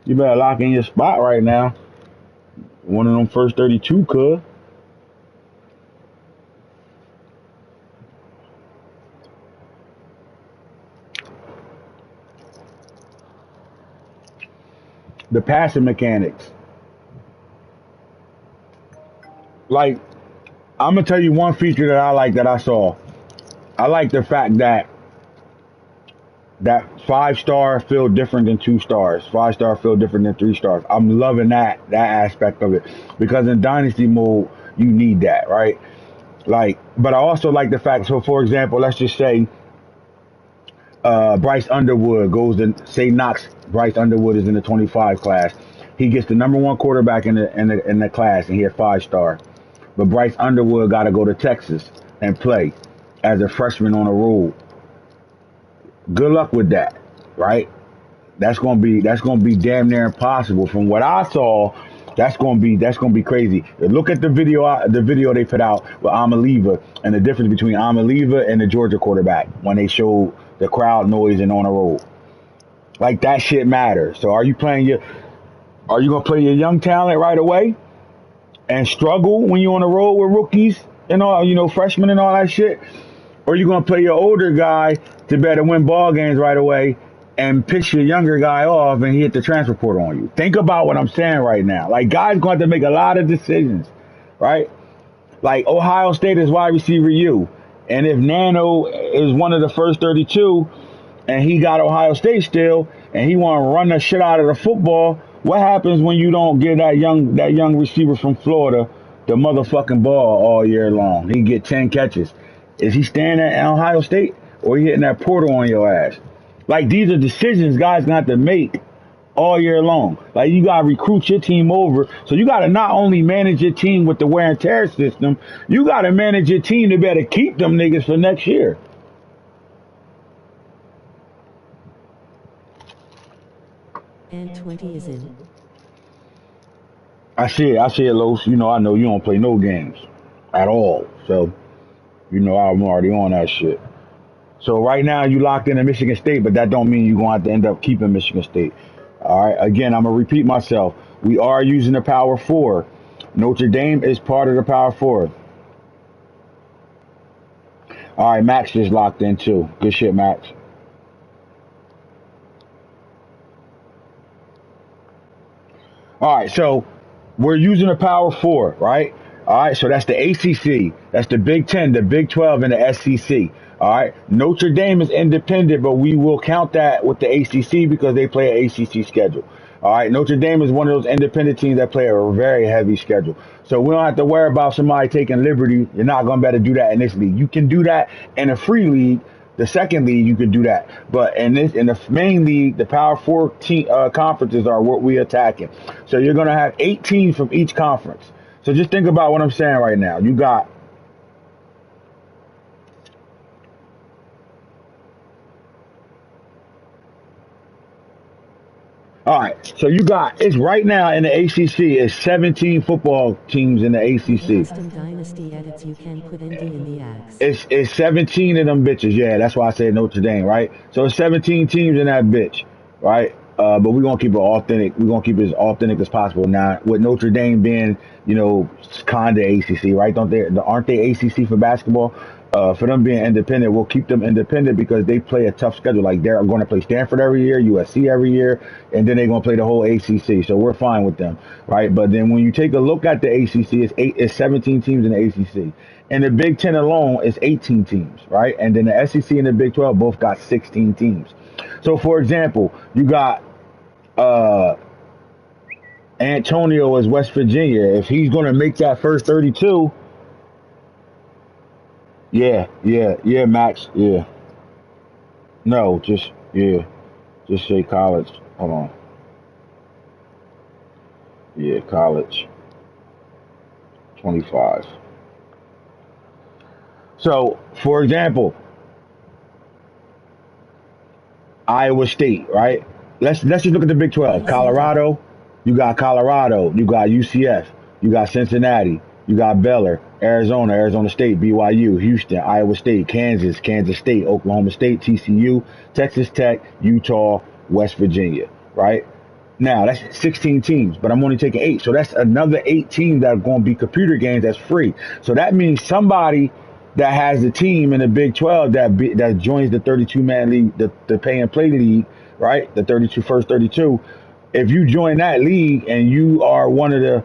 You better lock in your spot right now. One of them first 32 could. The passing mechanics. Like, I'm gonna tell you one feature that I like that I saw. I like the fact that 5 star feel different than 2 stars. 5 star feel different than 3 stars. I'm loving that aspect of it because in dynasty mode you need that, right? Like, but I also like the fact. So, for example, let's just say Bryce Underwood goes to say Knox. Bryce Underwood is in the 25 class. He gets the number one quarterback in the class, and he had 5 star. But Bryce Underwood got to go to Texas and play as a freshman on a roll. Good luck with that, right? That's gonna be damn near impossible. From what I saw, that's gonna be crazy. Look at the video they put out with Amaliva and the difference between Amaliva and the Georgia quarterback when they showed the crowd noise and on the road. Like that shit matters. So are you gonna play your young talent right away? and struggle when you're on the road with rookies and all, freshmen and all that shit? Or you gonna play your older guy to better win ball games right away and piss your younger guy off and he hit the transfer portal on you? Think about what I'm saying right now. Like, guys going to have to make a lot of decisions, right? Like, Ohio State is wide receiver U. And if Nano is one of the first 32 and he got Ohio State still and he want to run the shit out of the football, what happens when you don't give that young receiver from Florida the motherfucking ball all year long? He get 10 catches. Is he staying at Ohio State or he hitting that portal on your ass? Like, these are decisions guys gonna have to make all year long. Like, you gotta recruit your team over. So you gotta not only manage your team with the wear and tear system, you gotta manage your team to better keep them niggas for next year. And 20 is in. I see it, Los. I know you don't play no games at all. So, I'm already on that shit. So right now you locked into Michigan State, but that don't mean you're going to have to end up keeping Michigan State. All right. Again, I'm going to repeat myself. We are using the Power 4. Notre Dame is part of the Power 4. All right, Max just locked in too. Good shit, Max. All right, so we're using the Power 4, right? All right, so that's the ACC, that's the Big 10, the Big 12, and the SEC. All right, Notre Dame is independent, but we will count that with the ACC because they play an ACC schedule. All right, Notre Dame is one of those independent teams that play a very heavy schedule. So we don't have to worry about somebody taking liberty. You're not going to be able to do that in this league. You can do that in a free league. The second league, you could do that. But in the main league, the Power 4 conferences are what we're attacking. So you're going to have 8 teams from each conference. So just think about what I'm saying right now. You got all right. So you got it's right now in the ACC. It's 17 football teams in the ACC. Custom Dynasty edits you can put ND in the axe. It's 17 of them bitches. Yeah, that's why I said Notre Dame, right? So it's 17 teams in that bitch, right? But we're gonna keep it authentic. We're gonna keep it as authentic as possible. Now, with Notre Dame being, kinda ACC, right? Aren't they ACC for basketball? For them being independent, we'll keep them independent because they play a tough schedule. Like, they're going to play Stanford every year, USC every year, and then they're going to play the whole ACC. So we're fine with them, right? But then when you take a look at the ACC, it's 17 teams in the ACC. And the Big 10 alone is 18 teams, right? And then the SEC and the Big 12 both got 16 teams. So, for example, you got Antonio as West Virginia. If he's going to make that first 32, yeah, Max, yeah. No, just say college. Hold on. Yeah, college. 25. So, for example, Iowa State, right? Let's just look at the Big 12. Colorado, you got UCF, you got Cincinnati, you got Baylor, Arizona State, BYU, Houston, Iowa State, Kansas State, Oklahoma State, TCU, Texas Tech, Utah, West Virginia, right? Now, that's 16 teams, but I'm only taking 8. So that's another 8 teams that are going to be computer games that's free. So that means somebody that has a team in the Big 12 that joins the 32-man league, the pay and play league, right? The first 32. If you join that league and you are one of the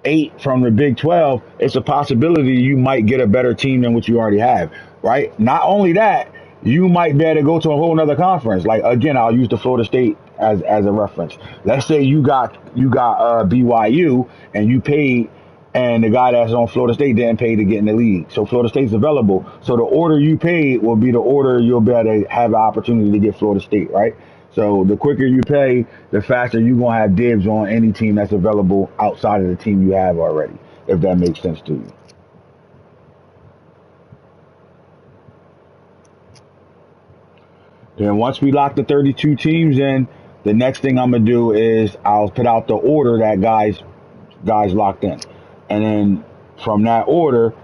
8 from the Big 12, it's a possibility you might get a better team than what you already have, right? Not only that, you might be able to go to a whole nother conference. Like, again, I'll use the Florida State as a reference. Let's say you got BYU and you paid, and the guy that's on Florida State didn't pay to get in the league. So Florida State's available. So the order you paid will be the order you'll be able to have the opportunity to get Florida State, right? So the quicker you pay, the faster you're going to have dibs on any team that's available outside of the team you have already, if that makes sense to you. Then once we lock the 32 teams in, the next thing I'm going to do is I'll put out the order that guys locked in. And then from that order,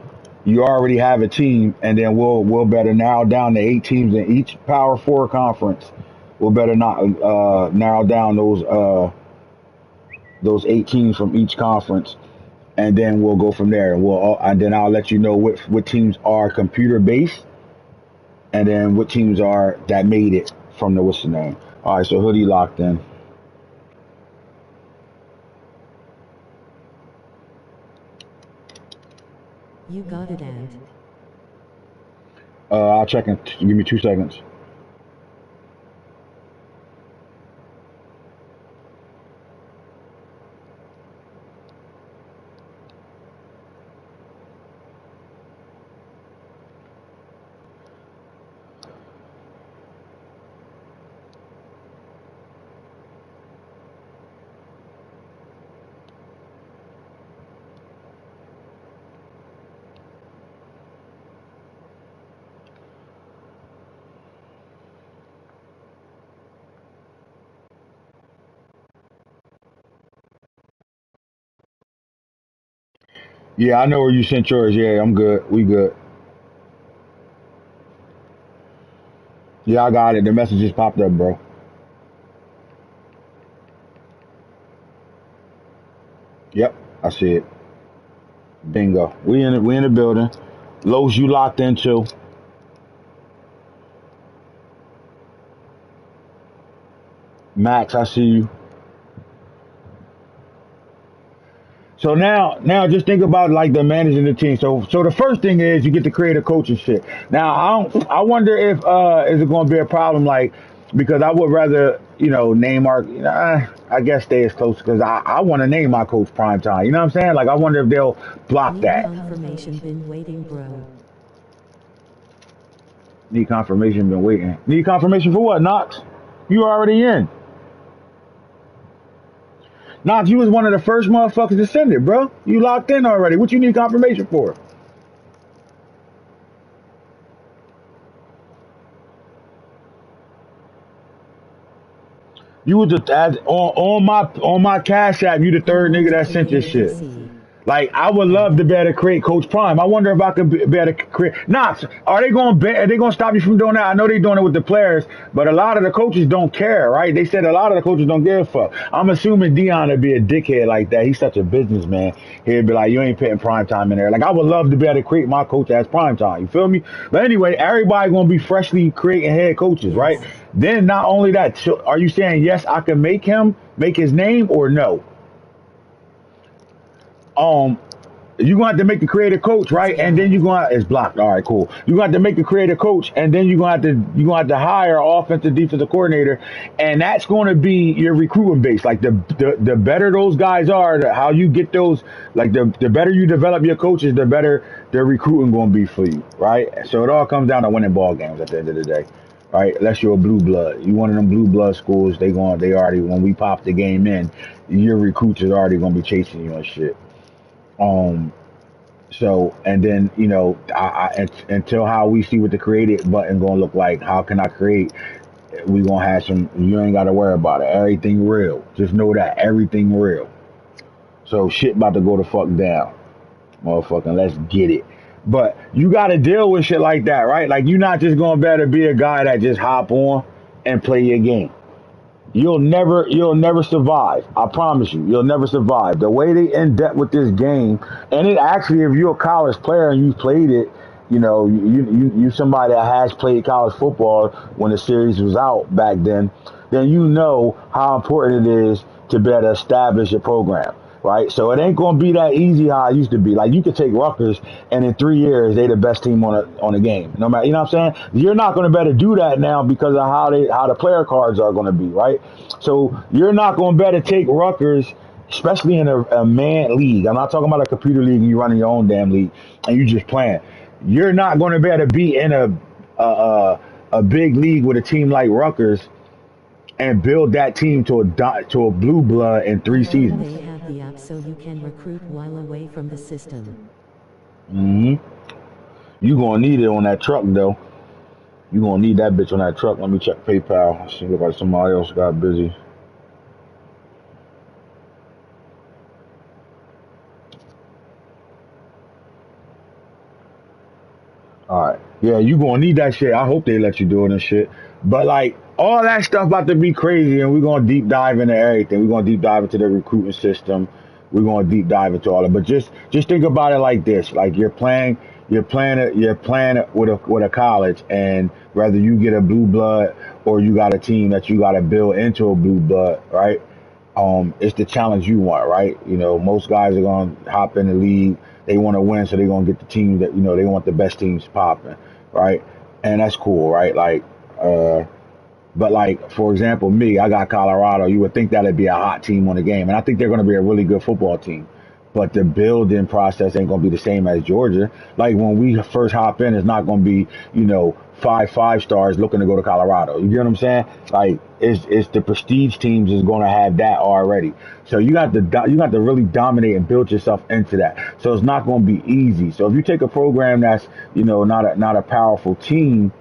you already have a team, and then we'll better narrow down the 8 teams in each Power 4 conference. We'll better not narrow down those 8 teams from each conference, and then we'll go from there. And then I'll let you know what teams are computer based, and then what teams are that made it from the what's the name. All right, so hoodie locked in. You got it, Ant. I'll check in. Give me 2 seconds. Yeah, I know where you sent yours. Yeah, I'm good. We good. Yeah, I got it. The message just popped up, bro. Yep, I see it. Bingo. We in the building. Los, you locked in too. Max, I see you. So now just think about like the managing the team. So the first thing is you get to create a coach and shit. Now I wonder if is it going to be a problem like because I would rather name our I guess stay as close because I want to name my coach prime time. You know what I'm saying? Like I wonder if they'll block Need that. confirmation, been waiting, bro. Need confirmation. Been waiting. Need confirmation for what? Knox? You already in. Knox, you was one of the first motherfuckers to send it, bro. You locked in already. What you need confirmation for? You was the on my Cash App. You the Who third nigga wants that sent this creative shit. DC? Like I would love to be able to create Coach Prime. I wonder if I could be able to create. Knox, are they going? Are they going to stop you from doing that? I know they're doing it with the players, but a lot of the coaches don't care, right? They said a lot of the coaches don't give a fuck. I'm assuming Dion would be a dickhead like that. He's such a businessman. He'd be like, you ain't putting prime time in there. Like I would love to be able to create my coach as prime time. You feel me? But anyway, everybody going to be freshly creating head coaches, right? Yes. Then not only that, so are you saying yes? I can make his name, or no? Um, you gonna have to make the creative coach, It's right? And then blocked. it's blocked. All right, cool. You gonna have to make the creative coach, and then you gonna have to hire an offensive defensive coordinator, and that's gonna be your recruiting base. Like the better those guys are, how you get those, like the better you develop your coaches, the better their recruiting gonna be for you, right? So it all comes down to winning ball games at the end of the day. Right, unless you're a blue blood, you one of them blue blood schools. They already when we pop the game in, your recruits is already gonna be chasing you and shit. Um, so, and then, until how we see what the created button gonna look like, how can I create? We gonna have some. You ain't gotta worry about it. Everything real. Just know that everything real. So shit about to go the fuck down, motherfucking. Let's get it. But you gotta deal with shit like that, right? Like you're not just gonna better be a guy that just hop on and play your game. You'll never survive. I promise you, you'll never survive. The way they in depth with this game, and it actually, if you're a college player and you played it, you somebody that has played college football when the series was out back then you know how important it is to be able to establish a program, right? So it ain't gonna be that easy how it used to be. Like you could take Rutgers, and in 3 years they the best team on the game. No matter, you know what I'm saying? You're not gonna be able to do that now because of how the player cards are gonna be, right? So you're not gonna be able to take Rutgers, especially in a man league. I'm not talking about a computer league and you running your own damn league and you just playing. You're not gonna be able to be in a big league with a team like Rutgers and build that team to a blue blood in three And seasons. they have the app so you can recruit while away from the system. hmm You gonna need it on that truck though. You gonna need that bitch on that truck. Let me check PayPal. See if like somebody else got busy. All right. Yeah, you gonna need that shit. I hope they let you do it and shit. But like all that stuff about to be crazy, and we're gonna deep dive into everything. We're gonna deep dive into the recruiting system. we're going to deep dive into all of it. But just think about it like this: like you're playing it with a college, and whether you get a blue blood or you got a team that you got to build into a blue blood, right? It's the challenge you want, right? Most guys are going to hop in the league. They want to win, so they're going to get the team that, they want the best teams popping, right? And that's cool, right? Uh, but like, for example, me, I got Colorado. You would think that'd be a hot team on the game. And I think they're going to be a really good football team. But the building process ain't going to be the same as Georgia. Like when we first hop in, it's not going to be, five stars looking to go to Colorado. You get what I'm saying? Like it's the prestige teams is going to have that already. So you got to really dominate and build yourself into that. So it's not going to be easy. So if you take a program that's, not a powerful team,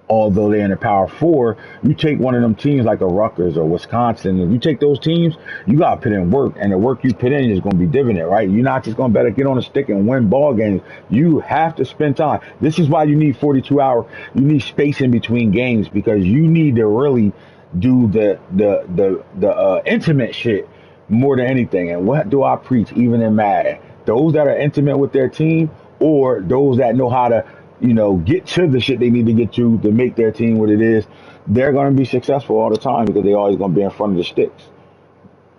although they're in the Power Four, you take one of them teams like a Rutgers or Wisconsin, if you take those teams, you got to put in work, and the work you put in is going to be dividend, right? You're not just going to better get on a stick and win ball games. You have to spend time. This is why you need 42 hours. You need space in between games because you need to really do the intimate shit more than anything. And what do I preach even in Madden? Those that are intimate with their team or those that know how to get to the shit they need to get to make their team what it is, they're going to be successful all the time because they always going to be in front of the sticks,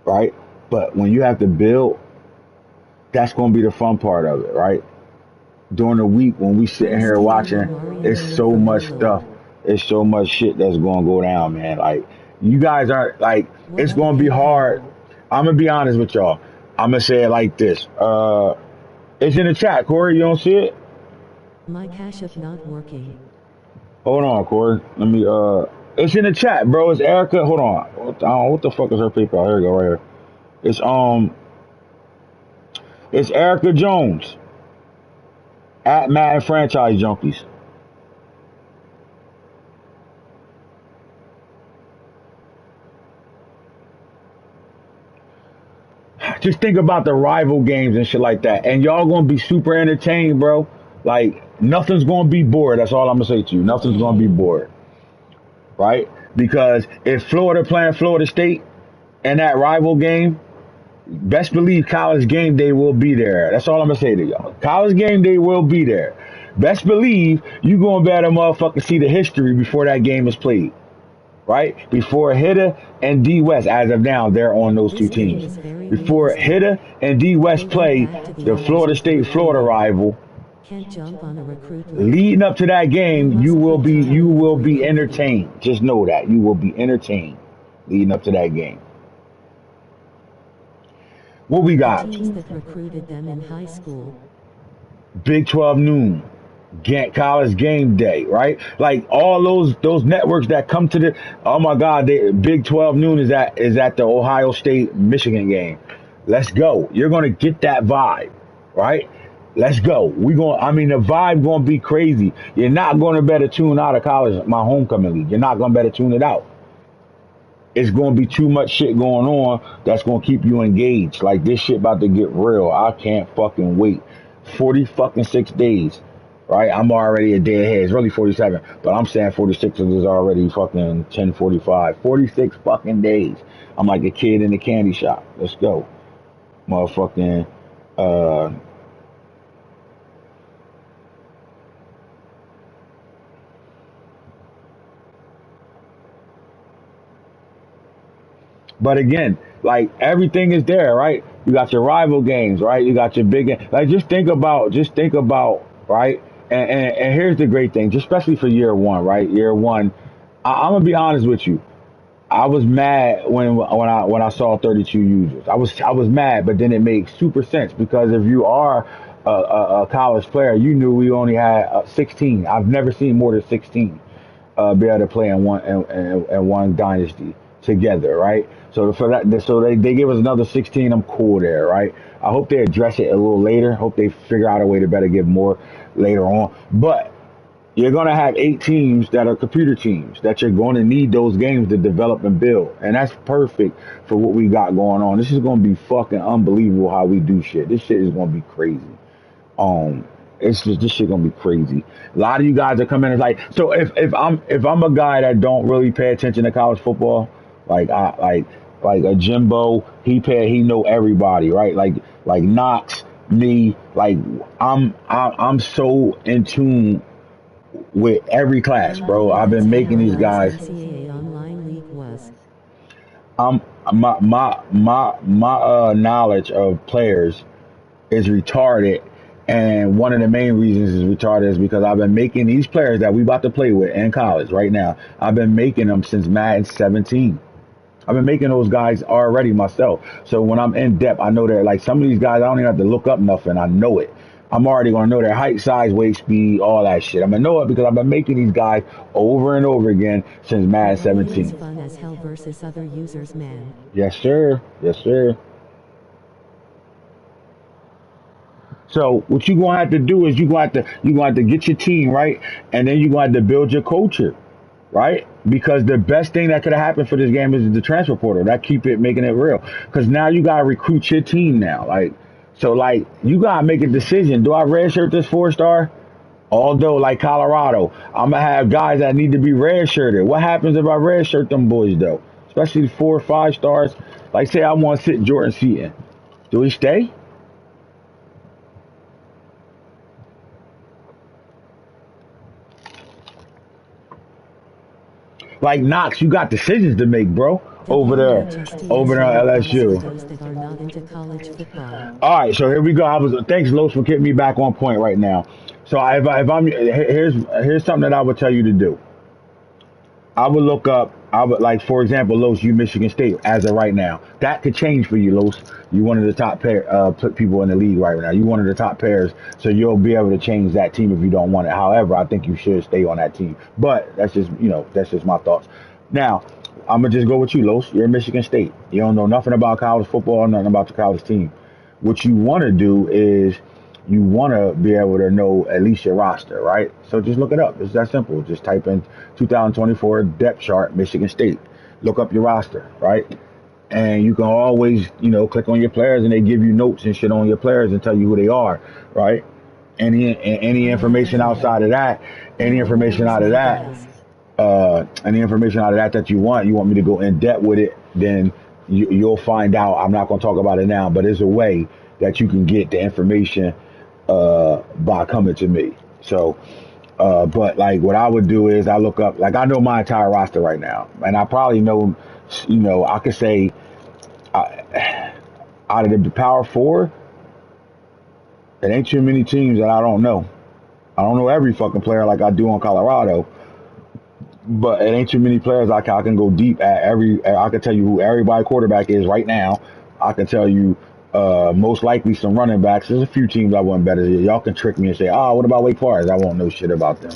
right? But when you have to build, that's going to be the fun part of it, right? During the week when we sitting here watching, it's so much stuff. It's so much shit that's going to go down, man. Like, you guys aren't, like, it's going to be hard. I'm going to be honest with y'all. I'm going to say it like this. It's in the chat, Corey. You don't see it? My Cash App not working. Hold on, Corey. Let me, it's in the chat, bro. It's Erica. Hold on. What the fuck is her PayPal? Here we go, right here. It's Erica Jones at Madden Franchise Junkies. Just think about the rival games and shit like that. And y'all gonna be super entertained, bro. Like, nothing's gonna be bored. That's all I'm gonna say to you. Nothing's gonna be bored. Right? Because if Florida playing Florida State in that rival game, best believe College game day will be there. That's all I'm gonna say to y'all. College game day will be there. Best believe you gonna better motherfucker see the history before that game is played. Right? Before Hitter and D West, as of now, they're on those two teams. Before Hitter and D West play the Florida State Florida rival, Can't jump on a recruit list. leading up to that game, you will be entertained. Just know that you will be entertained leading up to that game. What we got? Teams that recruited them in high school. Big 12 noon, College game day, right? Like all those networks that come to the, oh my God, Big 12 noon is at the Ohio State Michigan game. Let's go. You're gonna get that vibe, right? Let's go. The vibe gonna be crazy. You're not gonna better tune out of college, my homecoming league. You're not gonna better tune it out. It's gonna be too much shit going on that's gonna keep you engaged. Like, this shit about to get real. I can't fucking wait. 40 fucking 6 days, right? I'm already a day ahead. It's really 47, but I'm saying 46 is already fucking 10:45. 46 fucking days. I'm like a kid in a candy shop. Let's go. Motherfucking, but again, like, everything is there, right? You got your rival games, right? You got your big, like, just think about, right? And here's the great thing, just especially for year one, right? Year one, I'm gonna be honest with you. I was mad when I saw 32 users. I was mad, but then it made super sense because if you are a college player, you knew we only had 16. I've never seen more than 16 be able to play in one dynasty together, right? So for that, so they give us another 16. I'm cool there, right? I hope they address it a little later. Hope they figure out a way to better give more later on. But you're going to have 8 teams that are computer teams that you're going to need those games to develop and build. And that's perfect for what we got going on. This is going to be fucking unbelievable how we do shit. This shit is going to be crazy. It's just, this shit gonna be crazy. A lot of you guys are coming in like, so if I'm a guy that don't really pay attention to college football, like a Jimbo, he know everybody, right? Like, like Knox, me, like I'm so in tune with every class, bro. I've been That's making how these our last guys. NCAA online league was. I'm my knowledge of players is retarded, and one of the main reasons is retarded is because I've been making these players that we about to play with in college right now. I've been making them since Madden 17. I've been making those guys already myself. So when I'm in depth, I know that like some of these guys, I don't even have to look up nothing. I know it. I'm already gonna know their height, size, weight, speed, all that shit. I'm gonna know it because I've been making these guys over and over again since Madden It really is 17. fun as hell versus other users, man. Yes, sir. Yes, sir. So what you gonna have to do is you gonna have to get your team right, and then you gonna have to build your culture, right? Because the best thing that could have happened for this game is the transfer portal. That keep it making it real. Because now you gotta recruit your team now. Like so, like you gotta make a decision. Do I redshirt this 4 star? Although, like Colorado, I'm gonna have guys that need to be redshirted. What happens if I redshirt them boys though? Especially 4 or 5 stars. Like say I want to sit Jordan Seaton. Do he stay? Like Knox, you got decisions to make, bro. Over there at WHSTS for LSU. those that are not into college football. All right, so here we go. Thanks, Los, for getting me back on point right now. So if I'm here's something that I would tell you to do. I would look up. I would like, for example, Los, you Michigan State as of right now. That could change for you, Los. You one of the top people in the league right now. You one of the top pairs, so you'll be able to change that team if you don't want it. However, I think you should stay on that team. But that's just my thoughts. Now, I'm gonna just go with you, Los. You're Michigan State. You don't know nothing about college football, nothing about the college team. What you want to do is you want to be able to know at least your roster, right? So just look it up. It's that simple. Just type in 2024 depth chart Michigan State. Look up your roster, right? And you can always, click on your players and they give you notes and shit on your players and tell you who they are, right? Any I have information done that. outside of that, any Thank you, information Lowe's, out of my that, guys. any information out of that you want me to go in depth with it, then you'll find out. I'm not going to talk about it now, but there's a way that you can get the information by coming to me. So, but like what I would do is I look up, like I know my entire roster right now, and I probably know, I could say out of the Power Four, it ain't too many teams that I don't know. I don't know every fucking player like I do on Colorado, but it ain't too many players I can go deep at every. I can tell you who everybody quarterback is right now. I can tell you most likely some running backs. There's a few teams I wouldn't bet it. Y'all can trick me and say, what about Wake Forest? I won't know shit about them.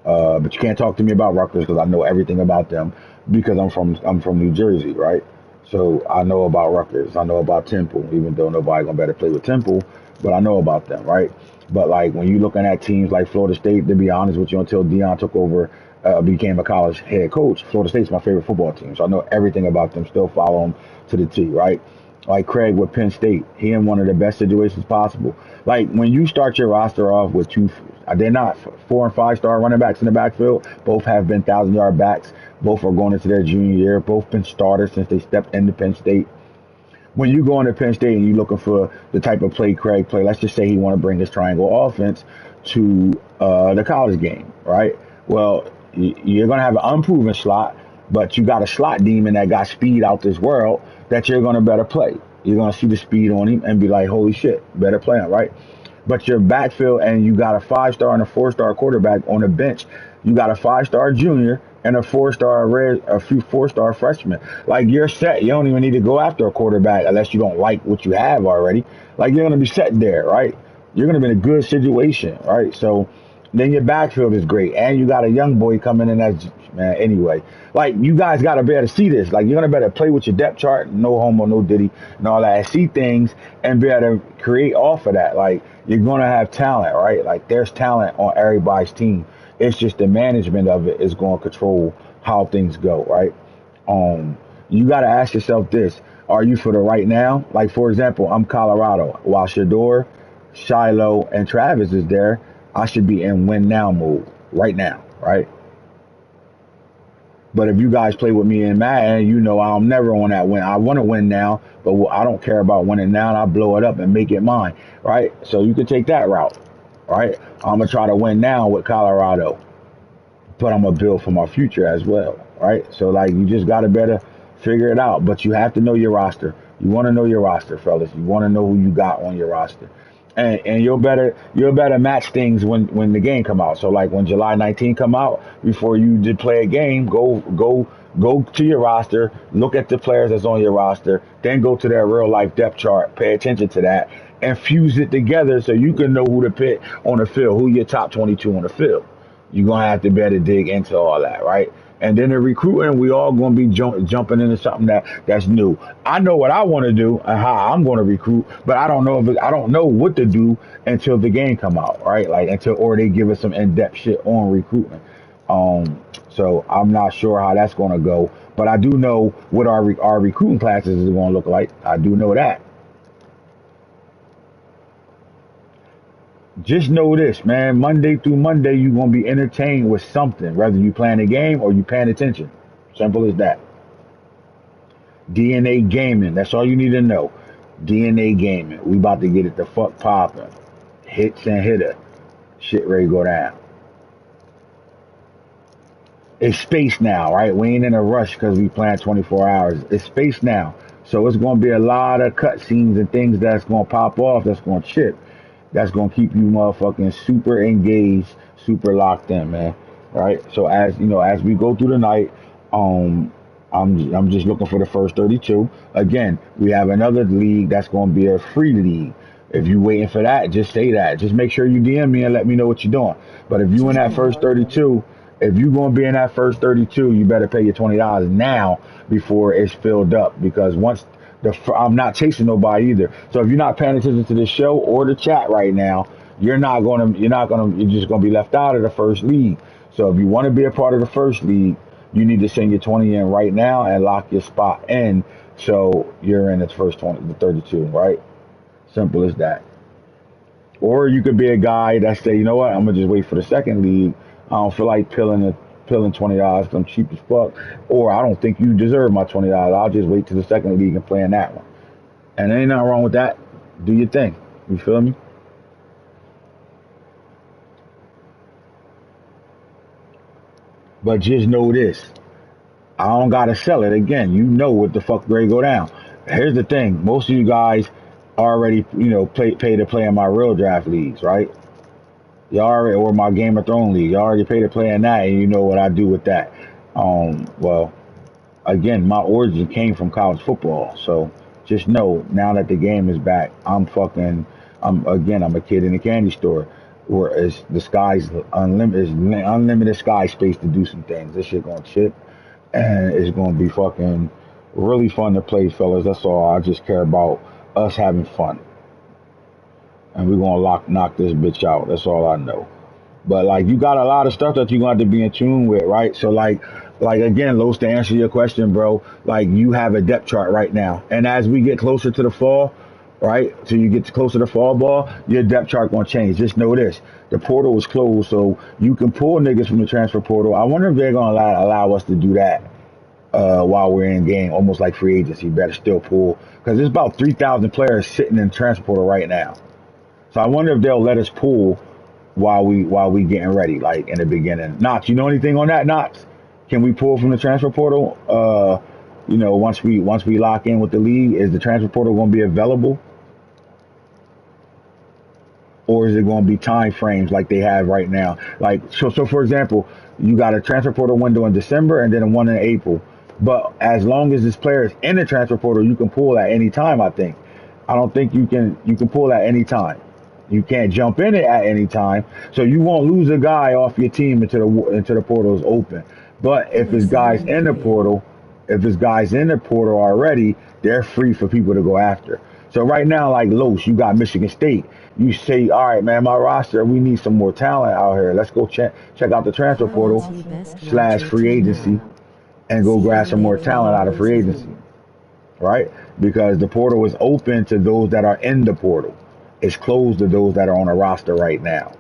But you can't talk to me about Rutgers because I know everything about them because I'm from New Jersey, right? So I know about Rutgers. I know about Temple, even though nobody gonna better play with Temple, but I know about them, right? But like when you looking at teams like Florida State, to be honest with you, until Dion took over, became a college head coach, Florida State's my favorite football team. So I know everything about them. Still follow them to the T, right? Like Craig with Penn State, he in one of the best situations possible. Like when you start your roster off with two, they're not 4 and 5 star running backs in the backfield. Both have been 1,000 yard backs. Both are going into their junior year. Both been starters since they stepped into Penn State. When you go into Penn State and you're looking for the type of play Craig play, let's just say he want to bring his triangle offense to the college game, right? Well, you're going to have an unproven slot, but you got a slot demon that got speed out this world that you're going to better play. You're going to see the speed on him and be like, holy shit, better play him, right? But your backfield and you got a 5 star and a 4 star quarterback on the bench. You got a 5 star junior and a few 4 star freshmen. Like you're set. You don't even need to go after a quarterback unless you don't like what you have already. Like you're gonna be set there, right? You're gonna be in a good situation, right? So then your backfield is great, and you got a young boy coming in as man. Anyway, like you guys got to be able to see this. Like you're gonna better play with your depth chart, no homo, no diddy, and all that. See things and be able to create off of that. Like you're gonna have talent, right? Like there's talent on everybody's team. It's just the management of it is going to control how things go, right? You got to ask yourself this: are you for the right now? Like for example, I'm Colorado. While Shador, Shiloh, and Travis is there, I should be in win now mode right now, right? But if you guys play with me in Madden, you know I'm never on that win. I want to win now, but I don't care about winning now. And I blow it up and make it mine, right? So you could take that route, right? I'm gonna try to win now with Colorado, but I'm gonna build for my future as well, right? So like you just gotta better figure it out. But you have to know your roster. You want to know your roster, fellas. You want to know who you got on your roster, and you'll better match things when the game come out. So like when July 19 come out, before you did play a game, go to your roster, look at the players that's on your roster, then go to their real life depth chart, pay attention to that, and fuse it together so you can know who to pick on the field, who your top 22 on the field. You're gonna have to better dig into all that, right? And then the recruiting, we all gonna be jumping into something that's new. I know what I want to do and how I'm gonna recruit, but I don't know what to do until the game come out, right? Like until or they give us some in depth shit on recruitment. So I'm not sure how that's gonna go, but I do know what our recruiting classes is gonna look like. I do know that. Just know this, man. Monday through Monday, you're gonna be entertained with something, whether you playing a game or you paying attention. Simple as that. DNA gaming. That's all you need to know. DNA gaming. We about to get it the fuck popping. Hits and hitter. Shit ready to go down. It's space now, right? We ain't in a rush because we playing 24 hours. It's space now. So it's gonna be a lot of cutscenes and things that's gonna pop off. That's gonna chip. That's gonna keep you motherfucking super engaged, super locked in, man. Right. So as you know, as we go through the night, um, I'm just looking for the first 32. Again, we have another league that's gonna be a free league. If you waiting for that, just say that. Just make sure you DM me and let me know what you're doing. But if you in that first 32, if you gonna be in that first 32, you better pay your $20 now before it's filled up. Because once I'm not chasing nobody either. So if you're not paying attention to the show or the chat right now, you're just gonna be left out of the first league. So if you want to be a part of the first league, you need to send your 20 in right now and lock your spot in. So you're in the first 20, the 32, right? Simple as that. Or you could be a guy that say, you know what, I'm gonna just wait for the second league. I don't feel like pilling $20 because I'm cheap as fuck. Or I don't think you deserve my $20. I'll just wait to the second league and play in that one. And there ain't nothing wrong with that. Do your thing. You feel me? But just know this. I don't gotta sell it again. You know what the fuck ready go down. Here's the thing. Most of you guys already, pay to play in my real draft leagues, right? Y'all already, or my Game of Thrones league. Y'all already pay to play in that, and you know what I do with that. Well, again, my origin came from college football, so just know now that the game is back, I'm a kid in a candy store, where it's the sky's unlimited, unlimited sky space to do some things. This shit gonna chip, and it's gonna be fucking really fun to play, fellas. That's all. I just care about us having fun, and we're gonna knock this bitch out. That's all I know. But like you got a lot of stuff that you're gonna have to be in tune with, right? So like again, Los, to answer your question, bro, like you have a depth chart right now. And as we get closer to the fall, right? So you get closer to fall ball, your depth chart gonna change. Just know this. The portal is closed, so you can pull niggas from the transfer portal. I wonder if they're gonna allow us to do that while we're in game, almost like free agency. Better still pull. Because there's about 3,000 players sitting in the transfer portal right now. So I wonder if they'll let us pull while we getting ready, like in the beginning. Knox, you know anything on that, Knox? Can we pull from the transfer portal? Once we lock in with the league, is the transfer portal going to be available, or is it going to be time frames like they have right now? Like so for example, you got a transfer portal window in December and then one in April. But as long as this player is in the transfer portal, you can pull at any time. I think. I don't think you can pull at any time. You can't jump in it at any time, so you won't lose a guy off your team into the portal is open. But if it's guys in the portal already, they're free for people to go after. So right now, like Los, you got Michigan State. You say, all right, man, my roster, we need some more talent out here. Let's go check out the transfer portal / free agency and go grab some more talent out of free agency, right? Because the portal is open to those that are in the portal. It's closed to those that are on a roster right now.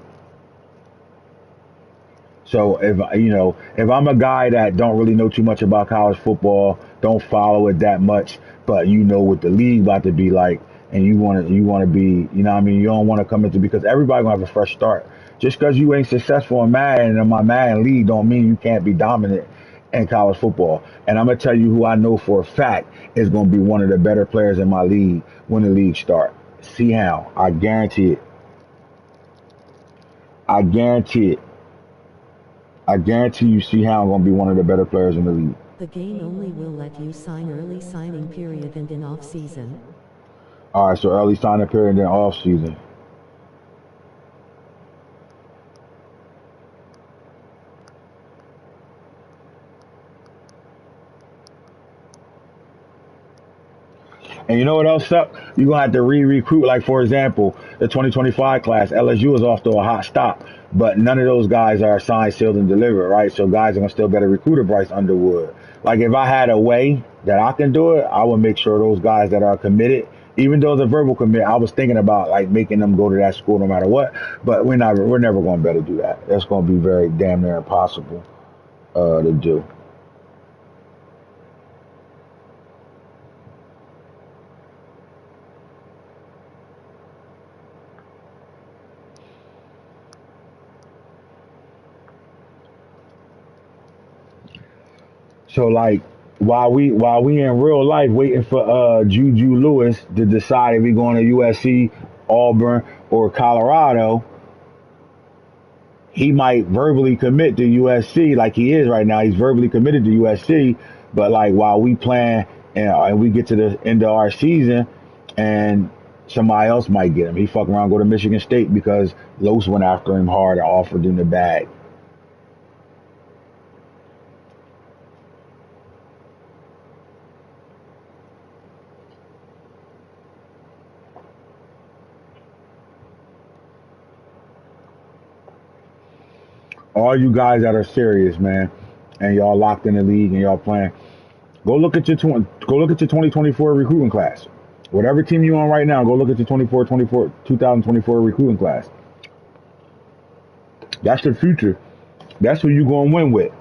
So if I'm a guy that don't really know too much about college football, don't follow it that much, but you know what the league about to be like, and you want to be, what I mean, you don't want to come into because everybody gonna have a fresh start. Just because you ain't successful in Madden and in my Madden league, don't mean you can't be dominant in college football. And I'm gonna tell you who I know for a fact is gonna be one of the better players in my league when the league start. See how? I guarantee it. I guarantee it. I guarantee you see how I'm going to be one of the better players in the league. The game only will let you sign early signing period and in off season. All right, so early signing period then off season. And you know what else up? You're going to have to re-recruit. Like, for example, the 2025 class, LSU is off to a hot stop, but none of those guys are signed, sealed, and delivered, right? So guys are going to still better recruit a Bryce Underwood. Like, if I had a way that I can do it, I would make sure those guys that are committed, even though it's a verbal commit, I was thinking about, like, making them go to that school no matter what, but we're never going to be able to do that. That's going to be very damn near impossible to do. So like while we in real life waiting for Juju Lewis to decide if he going to USC, Auburn, or Colorado, he might verbally commit to USC like he is right now. He's verbally committed to USC, but like while we plan and we get to the end of our season, and somebody else might get him. He fuck around go to Michigan State because Los went after him hard and offered him the bag. All you guys that are serious, man, and y'all locked in the league and y'all playing. Go look at your 2024 recruiting class. Whatever team you on right now, go look at your 2024 recruiting class. That's the future. That's who you going to win with.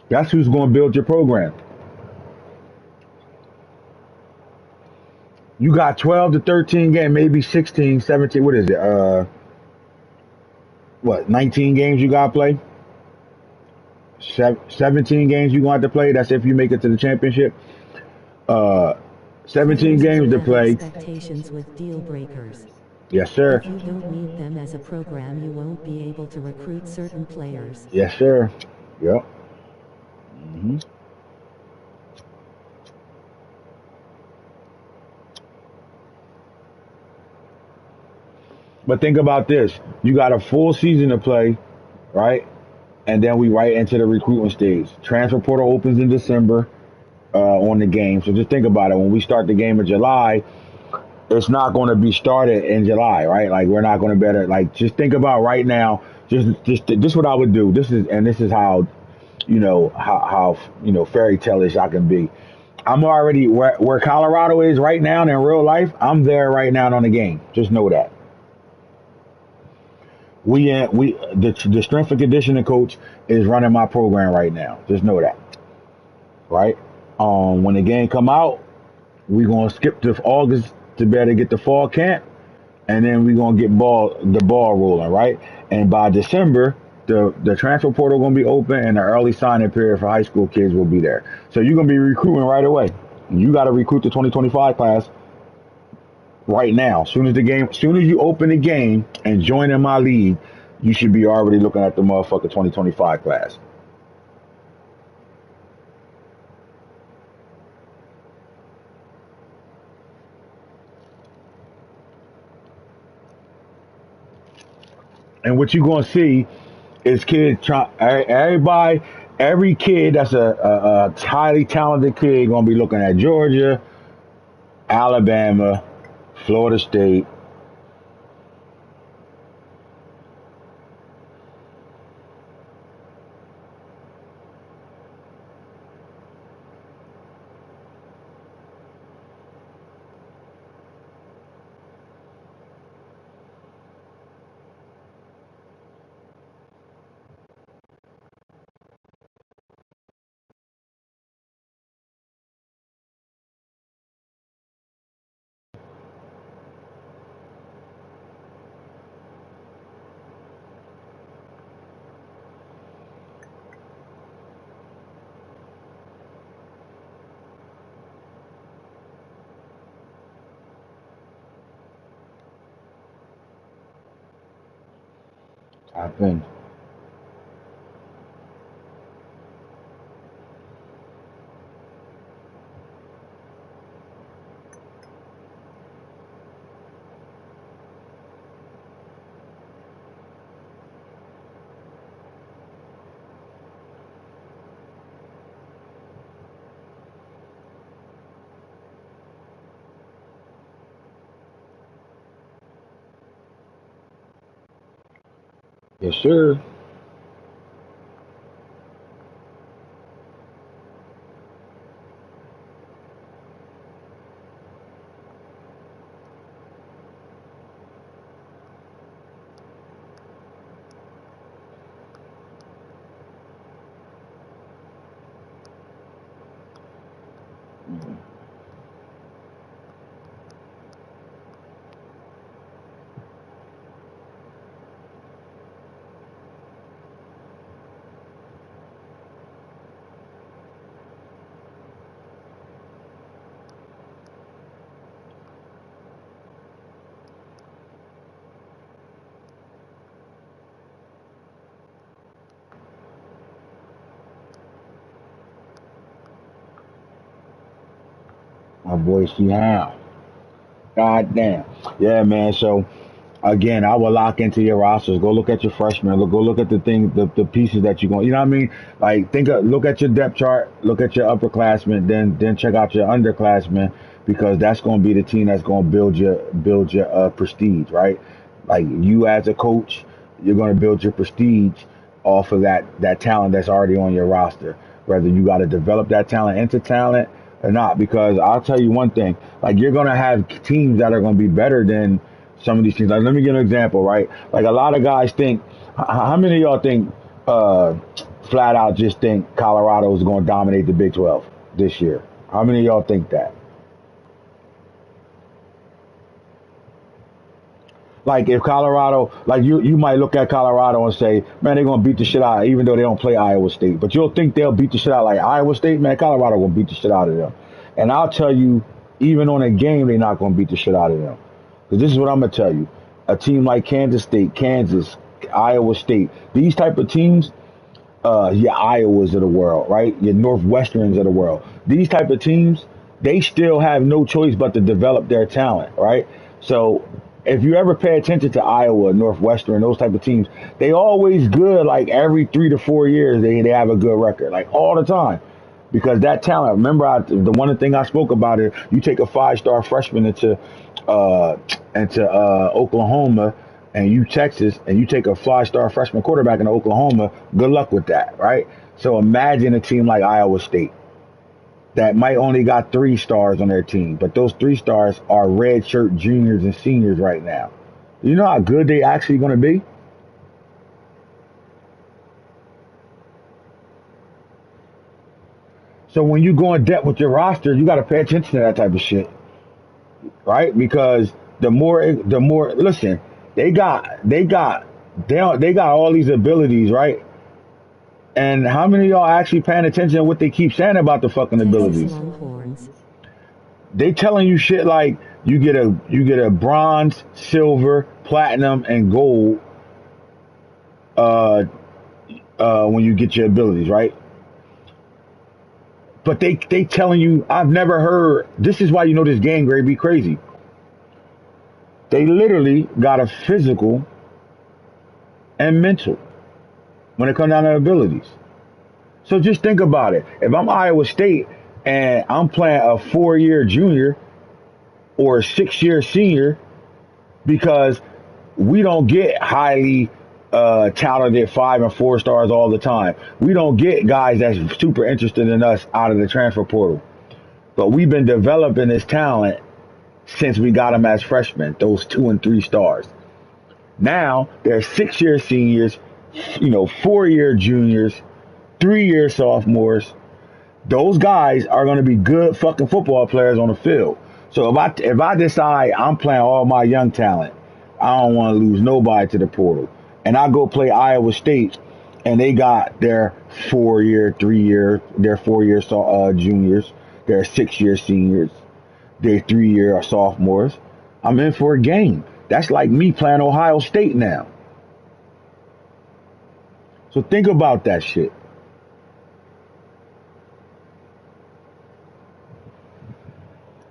That's who's going to build your program. You got 12 to 13 games, maybe 16, 17. What is it? 19 games you got to play? 17 games you going to have to play. That's if you make it to the championship. Uh, 17 Players games will to have play. expectations with deal breakers. Yes, sir. If you don't meet them as a program, you won't be able to recruit certain players. Yes, sir. Yep. hmm But think about this. You got a full season to play, right? And then we right into the recruiting stage. Transfer portal opens in December on the game. So just think about it. When we start the game in July, it's not going to be started in July, right? Like we're not going to better. Like just think about right now. Just what I would do. This is how fairy tale-ish I can be. I'm already where Colorado is right now in real life. I'm there right now on the game. Just know that. The strength and conditioning coach is running my program right now. Just know that, right? When the game come out, we gonna skip to August to better get the fall camp, and then we gonna get the ball rolling, right? And by December, the transfer portal gonna be open, and the early signing period for high school kids will be there. So you're gonna be recruiting right away. You got to recruit the 2025 class right now. Soon as you open the game and join in my league, you should be already looking at the motherfucker 2025 class. And what you're gonna see is kids try every kid that's a highly talented kid gonna be looking at Georgia, Alabama, Florida State. Happened. Yes, sir. My boy, see how. God damn. Yeah, man. So again, I will lock into your rosters. Go look at your freshmen. Go look at the things, the pieces that you're going. You know what I mean? Like look at your depth chart. Look at your upperclassmen. Then check out your underclassmen because that's going to be the team that's going to build your prestige, right? Like you as a coach, you're going to build your prestige off of that talent that's already on your roster. Whether you got to develop that talent into talent or not, because I'll tell you one thing: like you're going to have teams that are going to be better than some of these teams. Like, let me give an example, right? Like a lot of guys think. How many of y'all think, flat out, just think Colorado is going to dominate the Big 12 this year? How many of y'all think that? Like if Colorado, like you might look at Colorado and say, man, they're gonna beat the shit out, even though they don't play Iowa State. But you'll think they'll beat the shit out like Iowa State, man. Colorado will beat the shit out of them. And I'll tell you, even on a game, they're not gonna beat the shit out of them. Because this is what I'm gonna tell you: a team like Kansas State, Kansas, Iowa State, these type of teams, your Iowas of the world, right? Your Northwesterns of the world. These type of teams, they still have no choice but to develop their talent, right? So if you ever pay attention to Iowa, Northwestern, those type of teams, they always good. Like every 3 to 4 years, they have a good record, like all the time. Because that talent, remember, the one thing I spoke about is you take a 5-star freshman uh, into Oklahoma, and you Texas, and you take a 5-star freshman quarterback in Oklahoma. Good luck with that, right? So imagine a team like Iowa State that might only got 3 stars on their team, but those 3 stars are redshirt juniors and seniors right now. You know how good they actually going to be? So when you go in depth with your roster, you got to pay attention to that type of shit, right? Because the more, listen, they got all these abilities, right? And how many of y'all actually paying attention to what they keep saying about the fucking Texas abilities? Longhorns. They telling you shit like you get a bronze, silver, platinum, and gold uh, when you get your abilities, right? But they telling you, I've never heard. This is why you know this game grade be crazy. They literally got a physical and mental when it comes down to abilities. So just think about it. If I'm Iowa State and I'm playing a 4-year junior or a 6-year senior, because we don't get highly talented 5 and 4 stars all the time. We don't get guys that's super interested in us out of the transfer portal. But we've been developing this talent since we got them as freshmen, those 2 and 3 stars. Now they're 6-year seniors, 4-year juniors, 3-year sophomores. Those guys are going to be good fucking football players on the field. So if I decide I'm playing all my young talent, I don't want to lose nobody to the portal, and I go play Iowa State, and they got their 4-year, 3-year, their 4-year juniors, their 6-year seniors, their 3-year sophomores. I'm in for a game. That's like me playing Ohio State now. So think about that shit.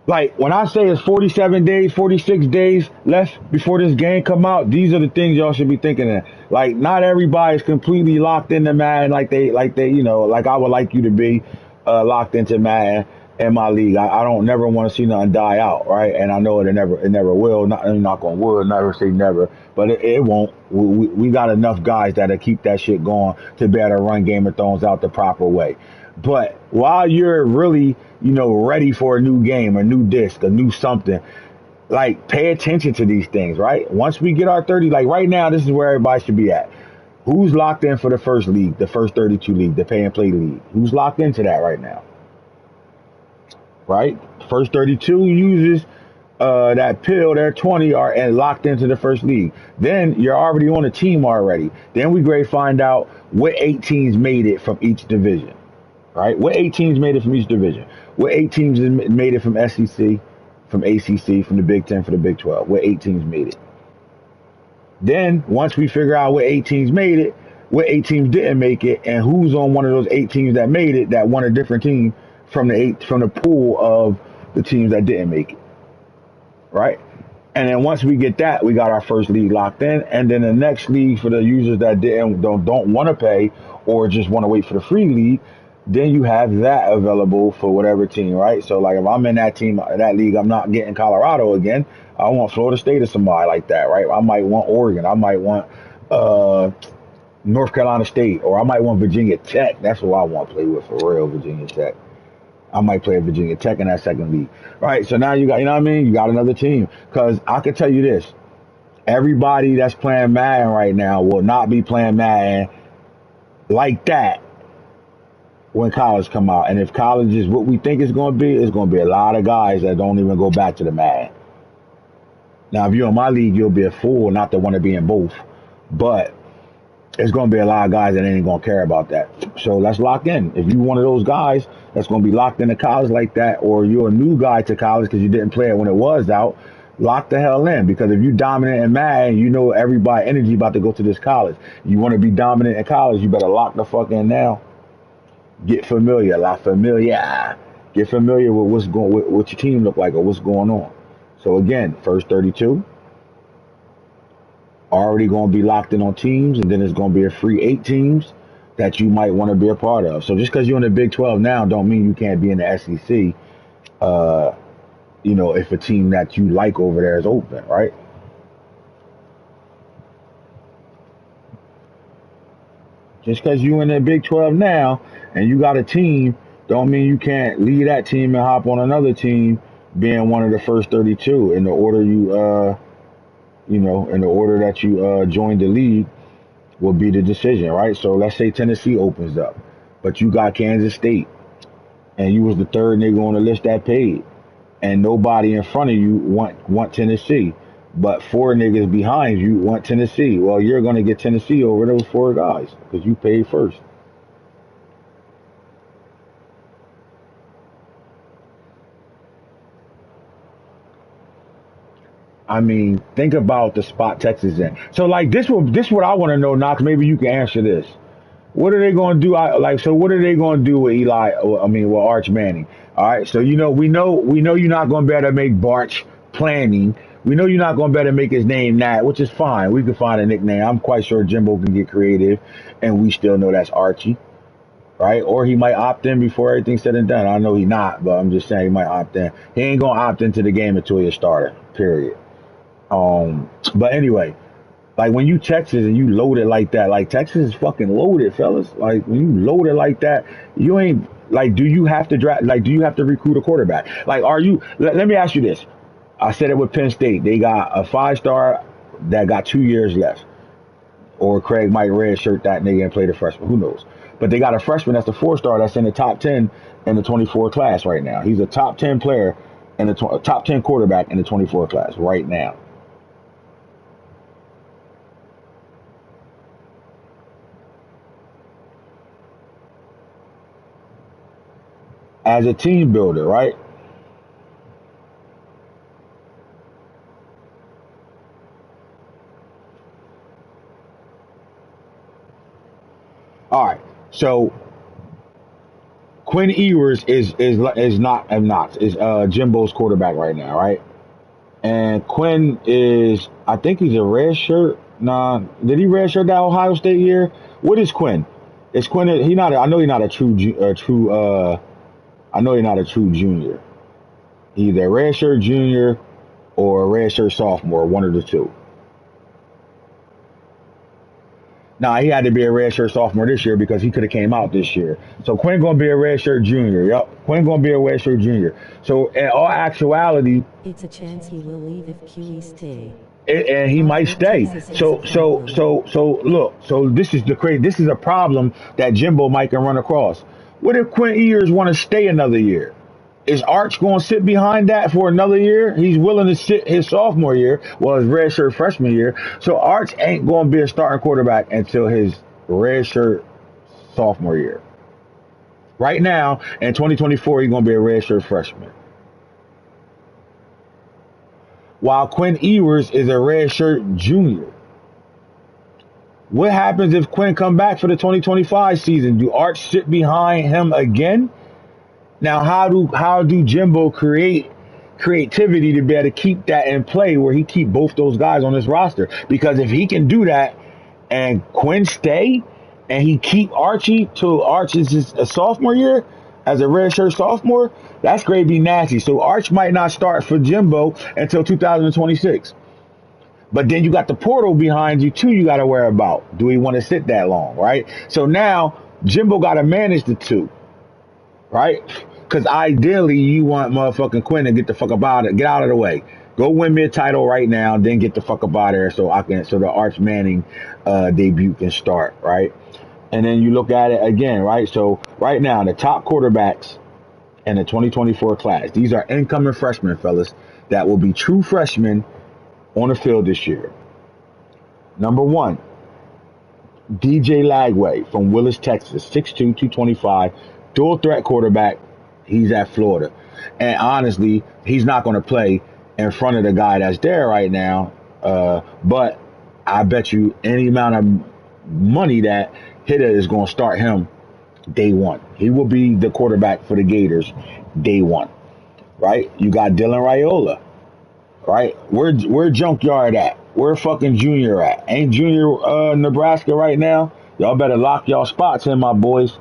Like when I say it's 47 days, 46 days left before this game come out, these are the things y'all should be thinking of. Like not everybody's completely locked into Madden like they like I would like you to be locked into Madden in my league. I don't never want to see nothing die out, right? And I know it never will. Not I'm not gonna would never say never, but it won't. We got enough guys that'll keep that shit going to be able to run Game of Thrones out the proper way. But while you're really, ready for a new game, a new disc, a new something, like pay attention to these things, right? Once we get our 30, like right now, this is where everybody should be at. Who's locked in for the first league, the first 32 league, the pay and play league? Who's locked into that right now, right? First 32 users that pill, their 20 are and locked into the first league. Then you're already on a team already. Then we grade find out what 8 teams made it from each division. Right? What 8 teams made it from each division? What 8 teams made it from SEC, from ACC, from the Big Ten, from the Big 12? What 8 teams made it? Then, once we figure out what 8 teams made it, what 8 teams didn't make it, and who's on one of those 8 teams that made it, that won a different team from the pool of the teams that didn't make it, right? And then once we get that, we got our first league locked in, and then the next league for the users that don't want to pay or just want to wait for the free league, then you have that available for whatever team, right? So like if I'm in that team, that league, I'm not getting Colorado again. I want Florida State or somebody like that, right? I might want Oregon. I might want uh, North Carolina State, or I might want Virginia Tech. That's who I want to play with for real, Virginia Tech. I might play at Virginia Tech in that second league. Right. So now you got, you know what I mean? You got another team. Cause I can tell you this. Everybody that's playing Madden right now will not be playing Madden like that when college come out. And if college is what we think it's going to be, it's going to be a lot of guys that don't even go back to the Madden. Now, if you're in my league, you'll be a fool not to want to be in both. But it's going to be a lot of guys that ain't going to care about that. So let's lock in. If you're one of those guys that's going to be locked into college like that, or you're a new guy to college because you didn't play it when it was out, lock the hell in. Because if you dominant and mad, you know everybody energy about to go to this college. You want to be dominant in college, you better lock the fuck in now. Get familiar, la familia. Get familiar with what your team look like or what's going on. So again, first 32 already going to be locked in on teams, and then it's going to be a free 8 teams that you might want to be a part of. So just because you're in the Big 12 now, don't mean you can't be in the SEC. Uh, if a team that you like over there is open, right? Just because you're in the Big 12 now and you got a team, don't mean you can't leave that team and hop on another team, being one of the first 32 in the order in the order that you joined the league will be the decision, right? So let's say Tennessee opens up, but you got Kansas State, and you was the third nigga on the list that paid, and nobody in front of you want Tennessee, but 4 niggas behind you want Tennessee. Well, you're gonna get Tennessee over those 4 guys because you paid first. I mean, think about the spot Texas in. So like this what I want to know, Knox. Maybe you can answer this. What are they going to do? So what are they going to do with Eli? I mean, with Arch Manning. All right. So we know you're not going to be able to make Barch planning. We know you're not going to be able to make his name that, which is fine. We can find a nickname. I'm quite sure Jimbo can get creative, and we still know that's Archie, right? Or he might opt in before everything's said and done. I know he's not, but I'm just saying he might opt in. He ain't going to opt into the game until he's a starter. Period. But anyway, like when you Texas and you load it like that, like Texas is fucking loaded, fellas. Like when you load it like that, you ain't like. Do you have to draft? Like, do you have to recruit a quarterback? Like, are you? Let me ask you this. I said it with Penn State. They got a 5-star that got 2 years left, or Craig might redshirt that nigga and play the freshman. Who knows? But they got a freshman that's a 4-star that's in the top 10 in the 24 class right now. He's a top 10 player and a top 10 quarterback in the 24 class right now. As a team builder, right? All right. So Quinn Ewers is not is Jimbo's quarterback right now, right? And Quinn is, I think he's a red shirt. Nah, did he red shirt that Ohio State year? What is Quinn? Is Quinn? He not? I know he's not a true. I know he's not a true junior. He's either a red shirt junior or a red shirt sophomore, one of the two. Nah, he had to be a red shirt sophomore this year because he could have came out this year. So Quinn gonna be a red shirt junior. Yep, Quinn gonna be a red shirt junior. So in all actuality, It's a chance he will leave if QE stay. and he might stay. So look. So this is the crazy. This is a problem that Jimbo might can run across. What if Quinn Ewers want to stay another year? Is Arch going to sit behind that for another year? He's willing to sit his sophomore year, well, his redshirt freshman year. So Arch ain't going to be a starting quarterback until his redshirt sophomore year. Right now, in 2024, he's going to be a redshirt freshman. While Quinn Ewers is a redshirt junior. What happens if Quinn come back for the 2025 season? Do Arch sit behind him again? Now, how do Jimbo create creativity to be able to keep that in play where he keep both those guys on his roster? Because if he can do that and Quinn stay and he keep Archie till Arch is just a sophomore year as a redshirt sophomore, that's going to be nasty. So Arch might not start for Jimbo until 2026. But then you got the portal behind you too. You got to worry about. Do we want to sit that long, right? So now Jimbo got to manage the two. Right? Because ideally, you want motherfucking Quinn to get the fuck up out of, get out of the way. Go win me a title right now, then get the fuck up out of there so the Arch Manning debut can start, right? And then you look at it again, right? So right now, the top quarterbacks in the 2024 class, these are incoming freshmen, fellas, that will be true freshmen on the field this year. Number one, DJ Lagway from Willis, Texas, 6'2", 225. Dual threat quarterback. He's at Florida. And honestly, he's not going to play in front of the guy that's there right now. But I bet you any amount of money that Hitta is going to start him day one. He will be the quarterback for the Gators day one. Right? You got Dylan Raiola. Right? Where Junkyard at? Where fucking Junior at? Ain't Junior Nebraska right now? Y'all better lock y'all spots in, my boys.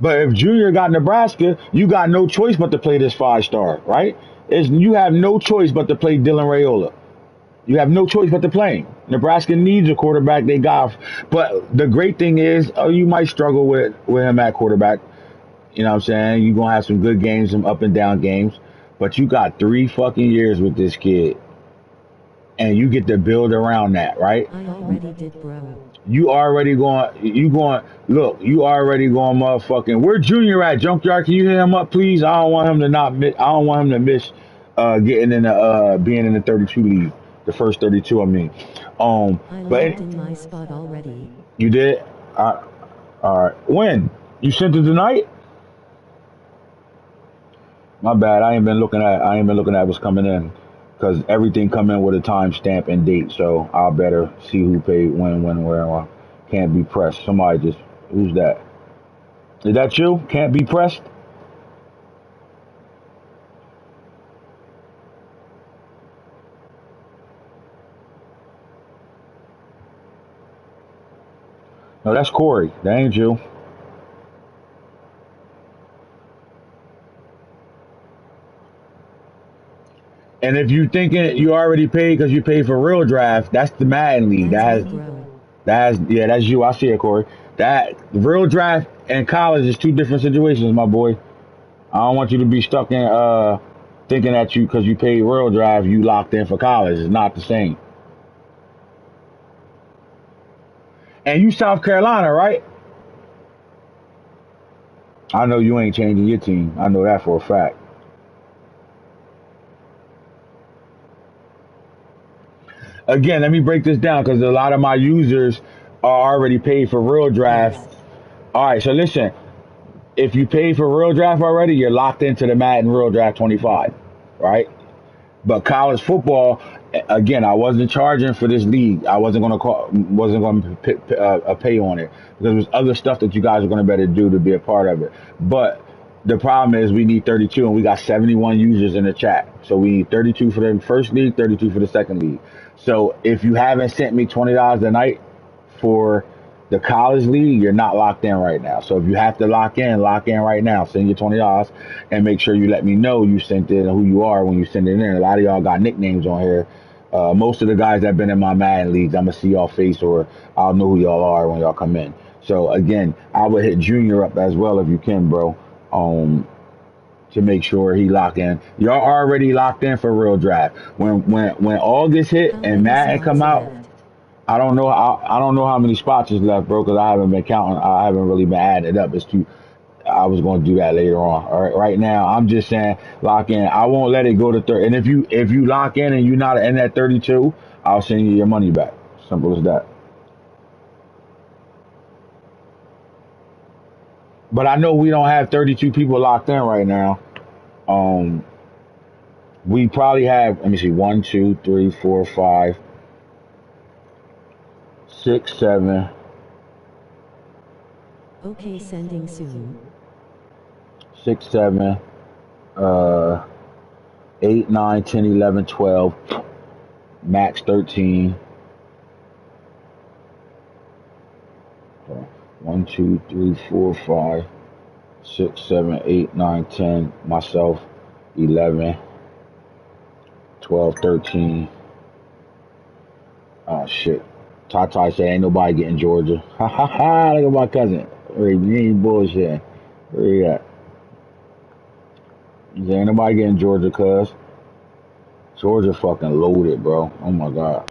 But if Junior got Nebraska, you got no choice but to play this 5-star, right? You have no choice but to play Dylan Raiola. You have no choice but to play him. Nebraska needs a quarterback. They got, but the great thing is, you might struggle with him at quarterback. You know what I'm saying? You're going to have some good games, some up and down games. But you got 3 fucking years with this kid. And you get to build around that, right? I already did, bro. You already going motherfucking, where Junior at, Junkyard? Can you hit him up, please? I don't want him to miss getting in the being in the 32 league, the first 32, I mean. I locked in my spot already. You did? All right. When? You sent it tonight? My bad. I ain't been looking at what's coming in. Because everything come in with a timestamp and date, so I better see who paid when, where. Can't be pressed. Somebody just, who's that? Is that you? Can't be pressed? No, that's Corey. That ain't you. And if you thinking you already paid because you paid for real draft, that's the Madden league. That's you. I see it, Corey. That real draft and college is 2 different situations, my boy. I don't want you to be stuck in thinking that because you paid real draft, you locked in for college. It's not the same. And you South Carolina, right? I know you ain't changing your team. I know that for a fact. Again, let me break this down because a lot of my users are already paid for real draft. All right, so listen. If you paid for real draft already, you're locked into the Madden Real Draft 25, right? But college football, Again, I wasn't charging for this league. I wasn't going to pay on it because there's other stuff that you guys are going to better do to be a part of it. But the problem is we need 32 and we got 71 users in the chat. So we need 32 for the first league, 32 for the second league. So if you haven't sent me $20 a night for the college league, you're not locked in right now. So if you have to lock in right now. Send your $20 and make sure you let me know you sent it and who you are when you send it in. A lot of y'all got nicknames on here. Most of the guys that have been in my Madden leagues, I'm gonna see y'all face or I'll know who y'all are when y'all come in. So again, I would hit Junior up as well if you can, bro. To make sure he lock in. Y'all already locked in for real draft. When August hit How and many Madden come slots out, left? I don't know how many spots is left, bro, because I haven't been counting. I haven't really been adding it up. It's too. I was going to do that later on. All right, right now I'm just saying lock in. I won't let it go to 30. And if you lock in and you're not in that 32, I'll send you your money back. Simple as that. But I know we don't have 32 people locked in right now. Um, we probably have. Let me see. 1, 2, 3, 4, 5, 6, 7, Okay, sending soon. 6, 7, uh, 8, 9, 10, 11, 12, max 13. 1, 2, 3, 4, 5, 6, 7, 8, 9, 10. Myself, 11, 12, 13. Oh shit. Tata said ain't nobody getting Georgia. Ha ha ha! Look at my cousin. Hey, you ain't bullshit. Where you at? He said ain't nobody getting Georgia, cuz Georgia fucking loaded, bro. Oh my god.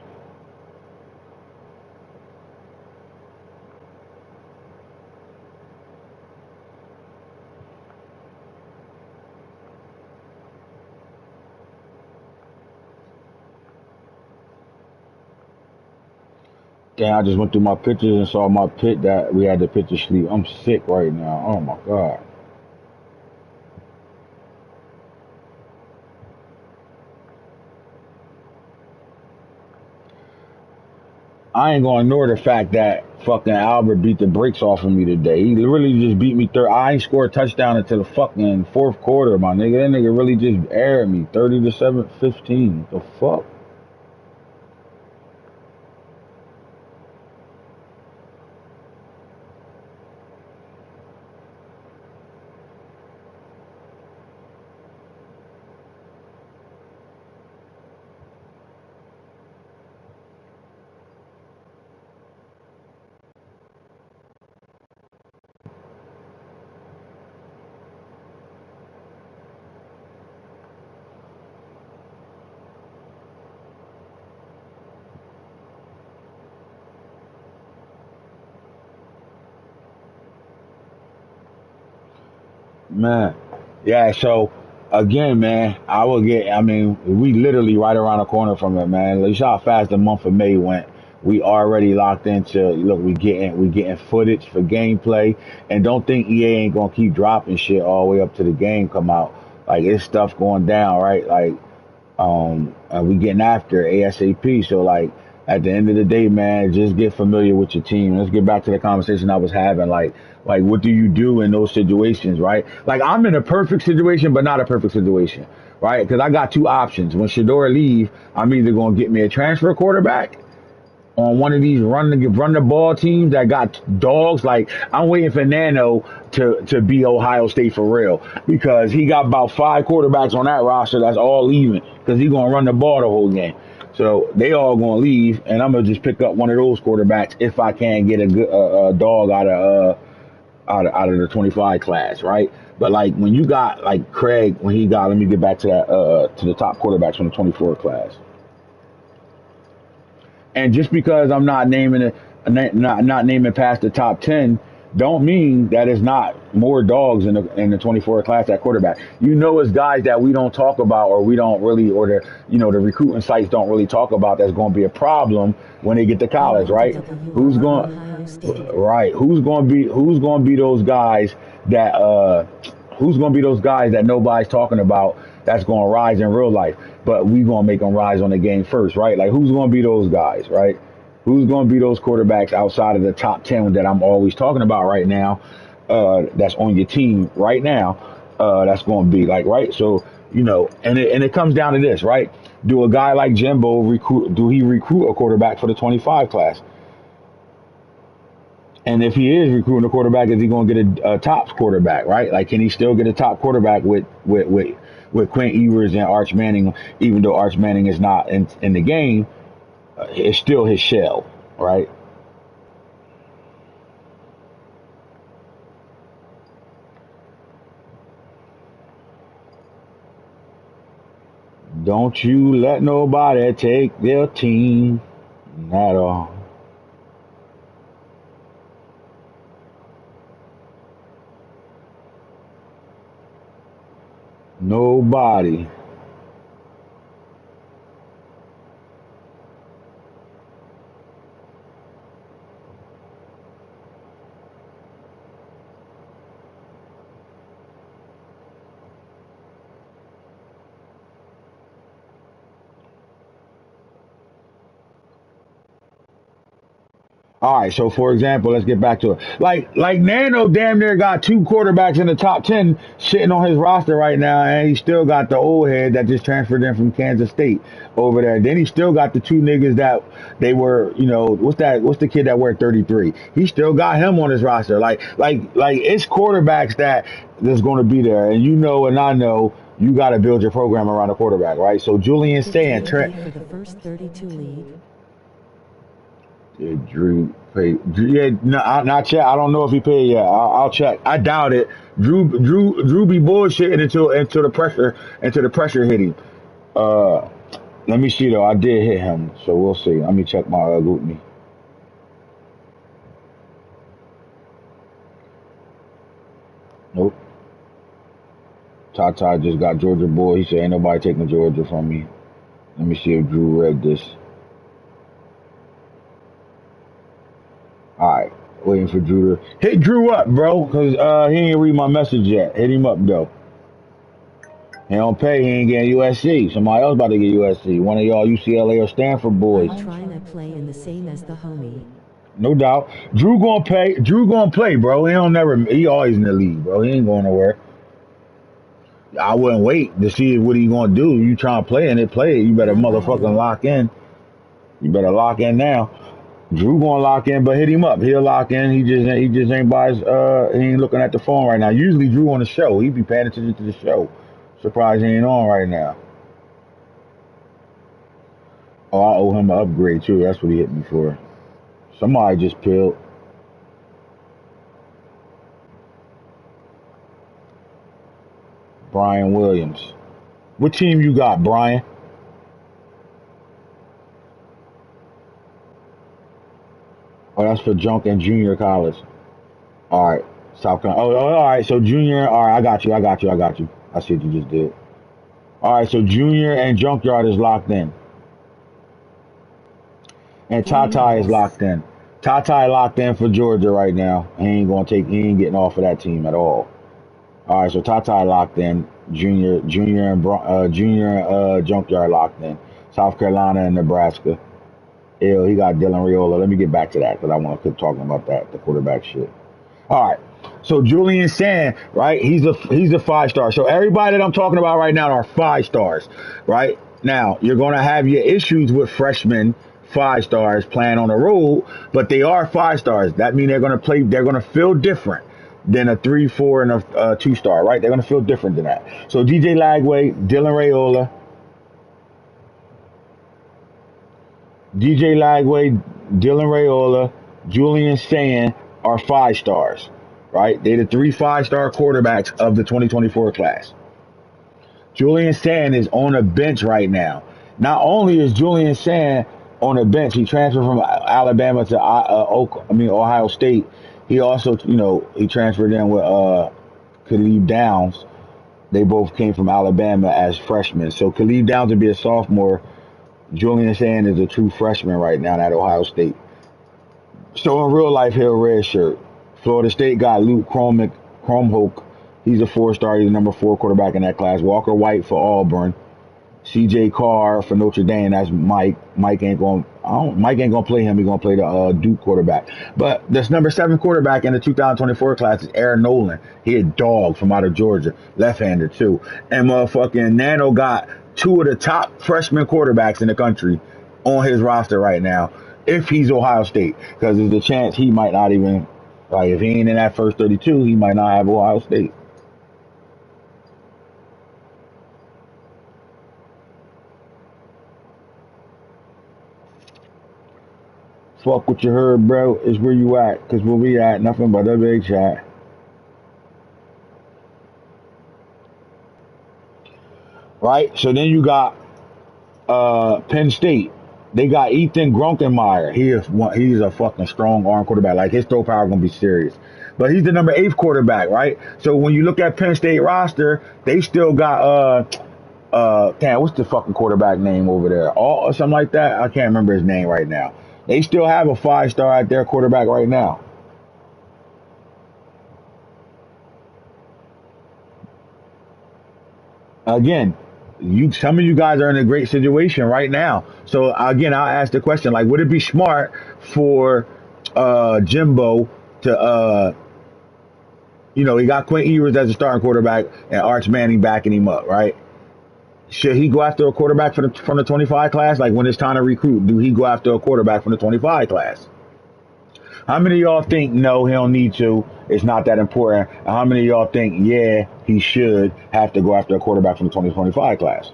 Damn, I just went through my pictures and saw my pit that we had the picture sleep. I'm sick right now. Oh my god. I ain't gonna ignore the fact that fucking Albert beat the brakes off of me today. He really just beat me. I ain't scored a touchdown until the fucking fourth quarter, my nigga. That nigga really just aired me 30 to 7, 15. The fuck? Man, yeah. So again, man, I will get. I mean, we literally right around the corner from it, man. You saw how fast the month of May went. We already locked into. Look, we getting footage for gameplay, and don't think EA ain't gonna keep dropping shit all the way up to the game come out. Like it's stuff going down, right? Like and we getting after it ASAP. So like at the end of the day, man, just get familiar with your team. Let's get back to the conversation I was having. Like what do you do in those situations, right? Like I'm in a perfect situation, but not a perfect situation, right? Because I got two options. When Shador leave, I'm either gonna get me a transfer quarterback on one of these run the ball teams that got dogs. Like I'm waiting for Nano to be Ohio State for real because he got about five quarterbacks on that roster that's all leaving because he's gonna run the ball the whole game. So they all gonna leave, and I'm gonna just pick up one of those quarterbacks if I can get a good dog out of the 25 class, right? But like when you got like Craig, when he got, let me get back to that to the top quarterbacks from the 24 class. And just because I'm not naming it, not naming past the top 10, don't mean that it's not more dogs in the 24 class at quarterback. You know, it's guys that we don't talk about, or we don't really, or the recruiting sites don't really talk about. That's going to be a problem when they get to They college, want the right? W Who's over going, Ohio State. right? Who's going to be those guys that nobody's talking about that's going to rise in real life. But we going to make them rise on the game first, right? Like, who's going to be those guys, right? Who's going to be those quarterbacks outside of the top 10 that I'm always talking about right now, that's on your team right now, that's going to be like, right? So, and it comes down to this, right? Do a guy like Jimbo do he recruit a quarterback for the 25 class? And if he is recruiting a quarterback, is he going to get a top quarterback, right? Like, can he still get a top quarterback with Quint Ewers and Arch Manning, even though Arch Manning is not in the game? It's still his shell, right? Don't you let nobody take their team at all. Nobody. All right, so for example, let's get back to it. Like Nano damn near got two quarterbacks in the top 10 sitting on his roster right now, and he still got the old head that just transferred in from Kansas State over there. Then he still got the two niggas that they were, what's the kid that wear 33? He still got him on his roster. Like it's quarterbacks that's going to be there, and I know you got to build your program around a quarterback, right? So Julian saying for the first 32 league. Yeah, Drew paid. Yeah, no, not yet. I don't know if he paid yet. I'll check. I doubt it. Drew be bullshitting until the pressure hit him. Uh, Let me see though. I did hit him, so we'll see. Let me check my GroupMe. Nope. Tata just got Georgia boy. He said ain't nobody taking Georgia from me. Let me see if Drew read this. All right, waiting for Drew to hit Drew up, bro, because he ain't read my message yet. Hit him up though. He don't pay. He ain't getting USC. Somebody else about to get USC. One of y'all UCLA or Stanford boys. I'm trying to play in the same as the homie. No doubt. Drew gonna pay. Drew gonna play, bro. He always in the league, bro. He ain't going nowhere. I wouldn't wait to see what he gonna do. You trying to play in it, play it. You better motherfucking lock in. You better lock in now. Drew gonna lock in, but hit him up. He'll lock in. He just ain't by his, he ain't looking at the phone right now. Usually Drew on the show. He be paying attention to the show. Surprised he ain't on right now. Oh, I owe him an upgrade too. That's what he hit me for. Somebody just peeled. Brian Williams. What team you got, Brian? Oh, that's for Junk and Junior College. All right. South Carolina. Oh, all right. So Junior. All right. I got you. I see what you just did. All right. So Junior and Junkyard is locked in. And Tata is locked in. Tata locked in for Georgia right now. He ain't getting off of that team at all. All right. So Tata locked in. Junior and Junkyard locked in. South Carolina and Nebraska. Ew, he got Dylan Raiola. Let me get back to that because I want to keep talking about that, the quarterback shit. All right. So Julian Sand, right? He's a 5-star. So everybody that I'm talking about right now are 5 stars, right? Now you're gonna have your issues with freshmen 5 stars playing on the road, but they are 5 stars. That means they're gonna feel different than a 3, 4, and a 2-star, right? They're gonna feel different than that. So DJ Lagway, Dylan Raiola. Dylan Raiola, Julian Sand are 5 stars, right? They're the 3 5-star quarterbacks of the 2024 class. Julian Sand is on a bench right now. Not only is Julian Sand on a bench, he transferred from Alabama to Ohio State. He also, he transferred in with Khalid Downs. They both came from Alabama as freshmen. So Khalid Downs would be a sophomore. Julian Sand is a true freshman right now at Ohio State. So in real life, he'll redshirt. Florida State got Luke Cromhoek. He's a 4-star. He's the number 4 quarterback in that class. Walker White for Auburn. C.J. Carr for Notre Dame. That's Mike. Mike ain't going. Mike ain't going to play him. He's going to play the Duke quarterback. But this number 7 quarterback in the 2024 class is Aaron Nolan. He a dog from out of Georgia, left-hander too. And motherfucking Nano got 2 of the top freshman quarterbacks in the country on his roster right now. If he's Ohio State, because there's a chance he might not even, like, if he ain't in that first 32, he might not have Ohio State. Fuck what you heard, bro, is where you at, because where we at, nothing but a big shot. Right? So then you got Penn State. They got Ethan Grunkenmeyer. He's a fucking strong arm quarterback. Like, his throw power gonna be serious. But he's the number 8 quarterback, right? So when you look at Penn State roster, they still got damn, what's the fucking quarterback name over there? All or something like that. I can't remember his name right now. They still have a 5-star at their quarterback right now. Again, some of you guys are in a great situation right now. So again, I'll ask the question, like, would it be smart for Jimbo to he got Quinn Ewers as a starting quarterback and Arch Manning backing him up, right? Should he go after a quarterback from the 25 class? Like, when it's time to recruit, do he go after a quarterback from the 25 class? How many of y'all think no, he don't need to? It's not that important. And how many of y'all think, yeah, he should have to go after a quarterback from the 2025 class?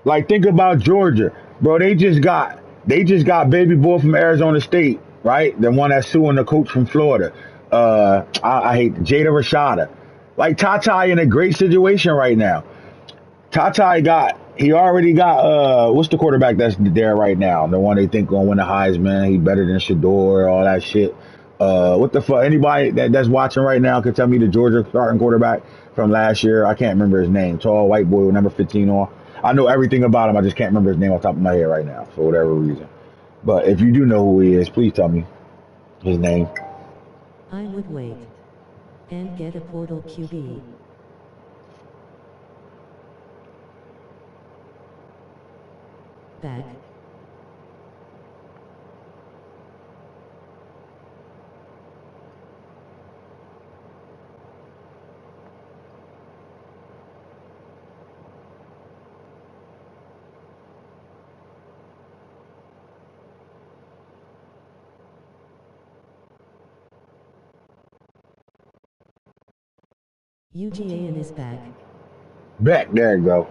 Like, think about Georgia, bro. They just got baby boy from Arizona State, right? The one that's suing the coach from Florida. I hate Jada Rashada. Like, Tata in a great situation right now. He already got what's the quarterback that's there right now? The one they think gonna win the Heisman. He better than Shador, all that shit. What the fuck? Anybody that's watching right now can tell me the Georgia starting quarterback from last year. I can't remember his name. Tall white boy with number 15 on. I know everything about him. I just can't remember his name off the top of my head right now for whatever reason. But if you do know who he is, please tell me his name. I would wait and get a portal QB. Back. UGA is back. Back, there you go.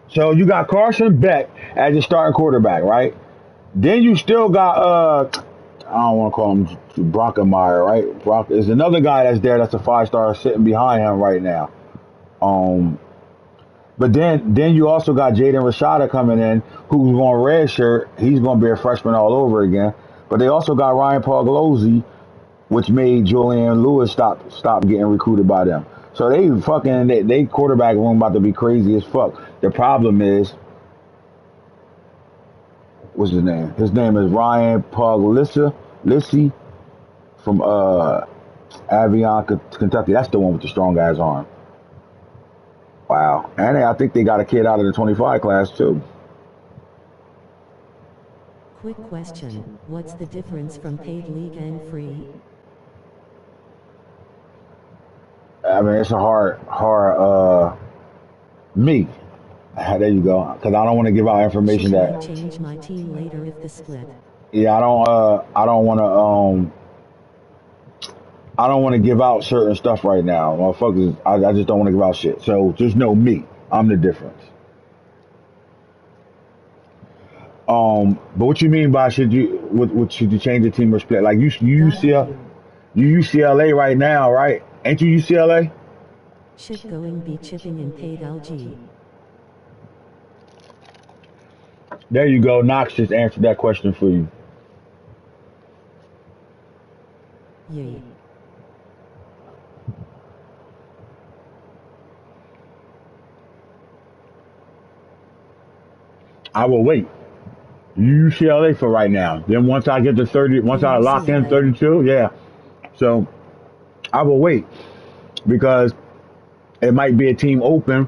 So you got Carson Beck as your starting quarterback, right? Then you still got I don't want to call him Bronkemeyer, right? Bronk is another guy that's there that's a 5-star sitting behind him right now. Um, but then you also got Jaden Rashada coming in, who's going redshirt. He's going to be a freshman all over again. But they also got Ryan Paglozzi, which made Julian Lewis stop getting recruited by them. So they quarterback room about to be crazy as fuck. The problem is, what's his name? His name is Ryan Puglisi from Avion, Kentucky. That's the one with the strong guy's arm. Wow. And I think they got a kid out of the 25 class too. Quick question, what's the difference from paid league and free? I mean, it's a hard me. There you go. Because I don't want to give out information Should I that. change my team later if the split? Yeah, I don't want to I don't want to give out certain stuff right now, motherfuckers. I just don't want to give out shit. So just know me. I'm the difference. But what you mean by should you change the team or split? Like you UCLA right now, right? Ain't you UCLA? Should going be chipping in paid LG? There you go. Knox just answered that question for you. Yay. I will wait. UCLA for right now. Then once I get to 30, The once I lock in UCLA. 32, yeah. So I will wait because it might be a team open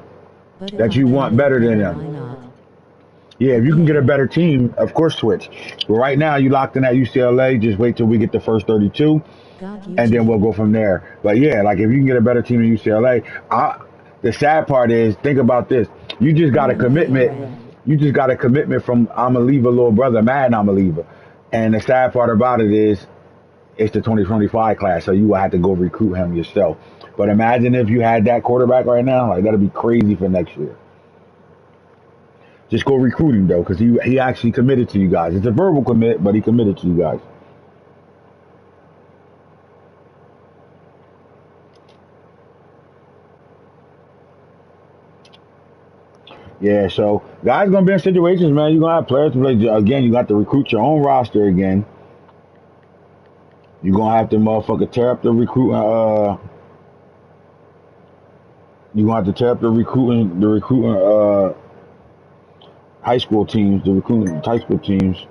But if that I you can want get better than better, them. why not? Yeah, if you can get a Okay. better team, of course switch. But right now you locked in at UCLA. Just wait till we get the first 32, Got and then we'll UG. go from there. But yeah, like if you can get a better team in UCLA, the sad part is think about this. You just got a Norm commitment. KRN. You just got a commitment from I'm a leaver little brother, Madden I'm a leaver. And the sad part about it is it's the 2025 class, so you will have to go recruit him yourself. But imagine if you had that quarterback right now, like that'd be crazy for next year. Just go recruit him though, because he actually committed to you guys. It's a verbal commit, but he committed to you guys. Yeah, so guys gonna be in situations, man. You're gonna have players to play again. You got to recruit your own roster again. You're gonna have to motherfucker tear up the recruiting. You gonna have to tear up the recruiting high school teams, the recruiting high school teams.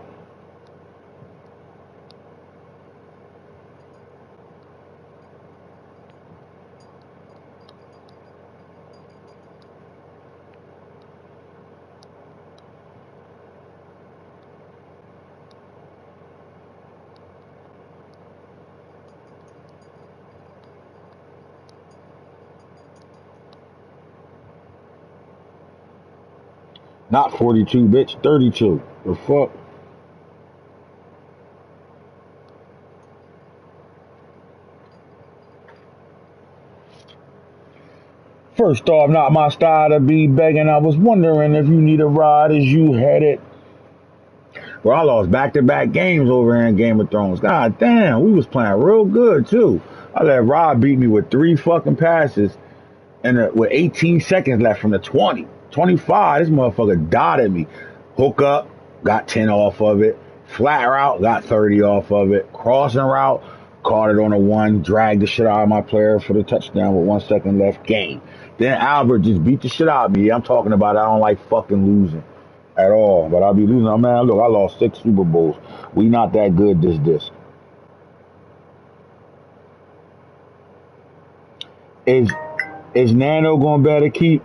Not 42, bitch, 32. The fuck? First off, not my style to be begging. I was wondering if you need a ride as you headed. Bro, I lost back-to-back games over here in Game of Thrones. God damn, we was playing real good too. I let Rob beat me with 3 fucking passes and with 18 seconds left from the 20. 25, this motherfucker dotted me. Hook up, got 10 off of it. Flat route, got 30 off of it. Crossing route, caught it on a one, dragged the shit out of my player for the touchdown with 1 second left. Game. Then Albert just beat the shit out of me. I'm talking about I don't like fucking losing at all. But I'll be losing. Oh, man, look, I lost 6 Super Bowls. We not that good this. Is is Nano gonna better keep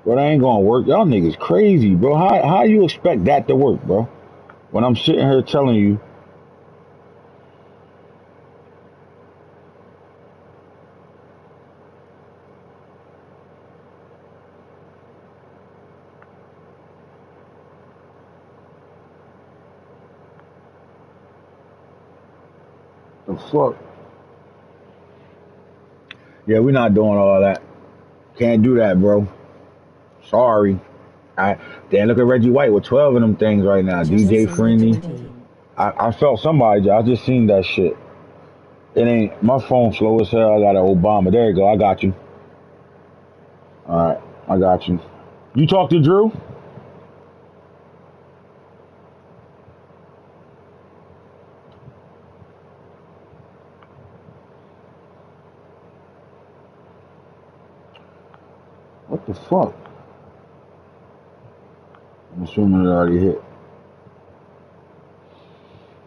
Bro, that ain't gonna work. Y'all niggas crazy, bro. How you expect that to work, bro? When I'm sitting here telling you the fuck. Yeah, we not doing all that. Can't do that, bro. Sorry. I Damn, look at Reggie White with 12 of them things right now. Just DJ send the Freeney. 20. I felt somebody. I just seen that shit. It ain't my phone slow as hell. I got an Obama. There you go. I got you. All right, I got you. You talk to Drew? What the fuck? I'm assuming it already hit.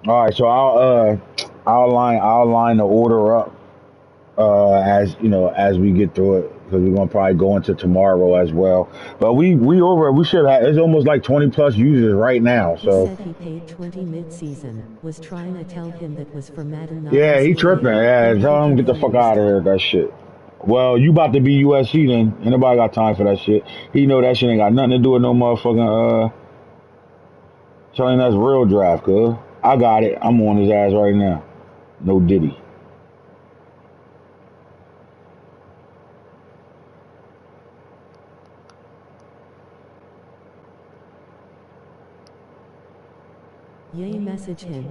All right, so I'll line the order up as you know as we get through it because we're gonna probably go into tomorrow as well. But we should have it's almost like 20 plus users right now. He So said he paid 20 mid-season. Was trying to tell him that was for Madden, not yeah, he tripping. UCLA. Yeah, Then he tell him get the fuck out confused. of here with that shit. Well, you about to be USC then. Ain't nobody got time for that shit. He know that shit ain't got nothing to do with no motherfucking telling that's real draft, cuz. I got it. I'm on his ass right now. No Diddy. Yay, message him.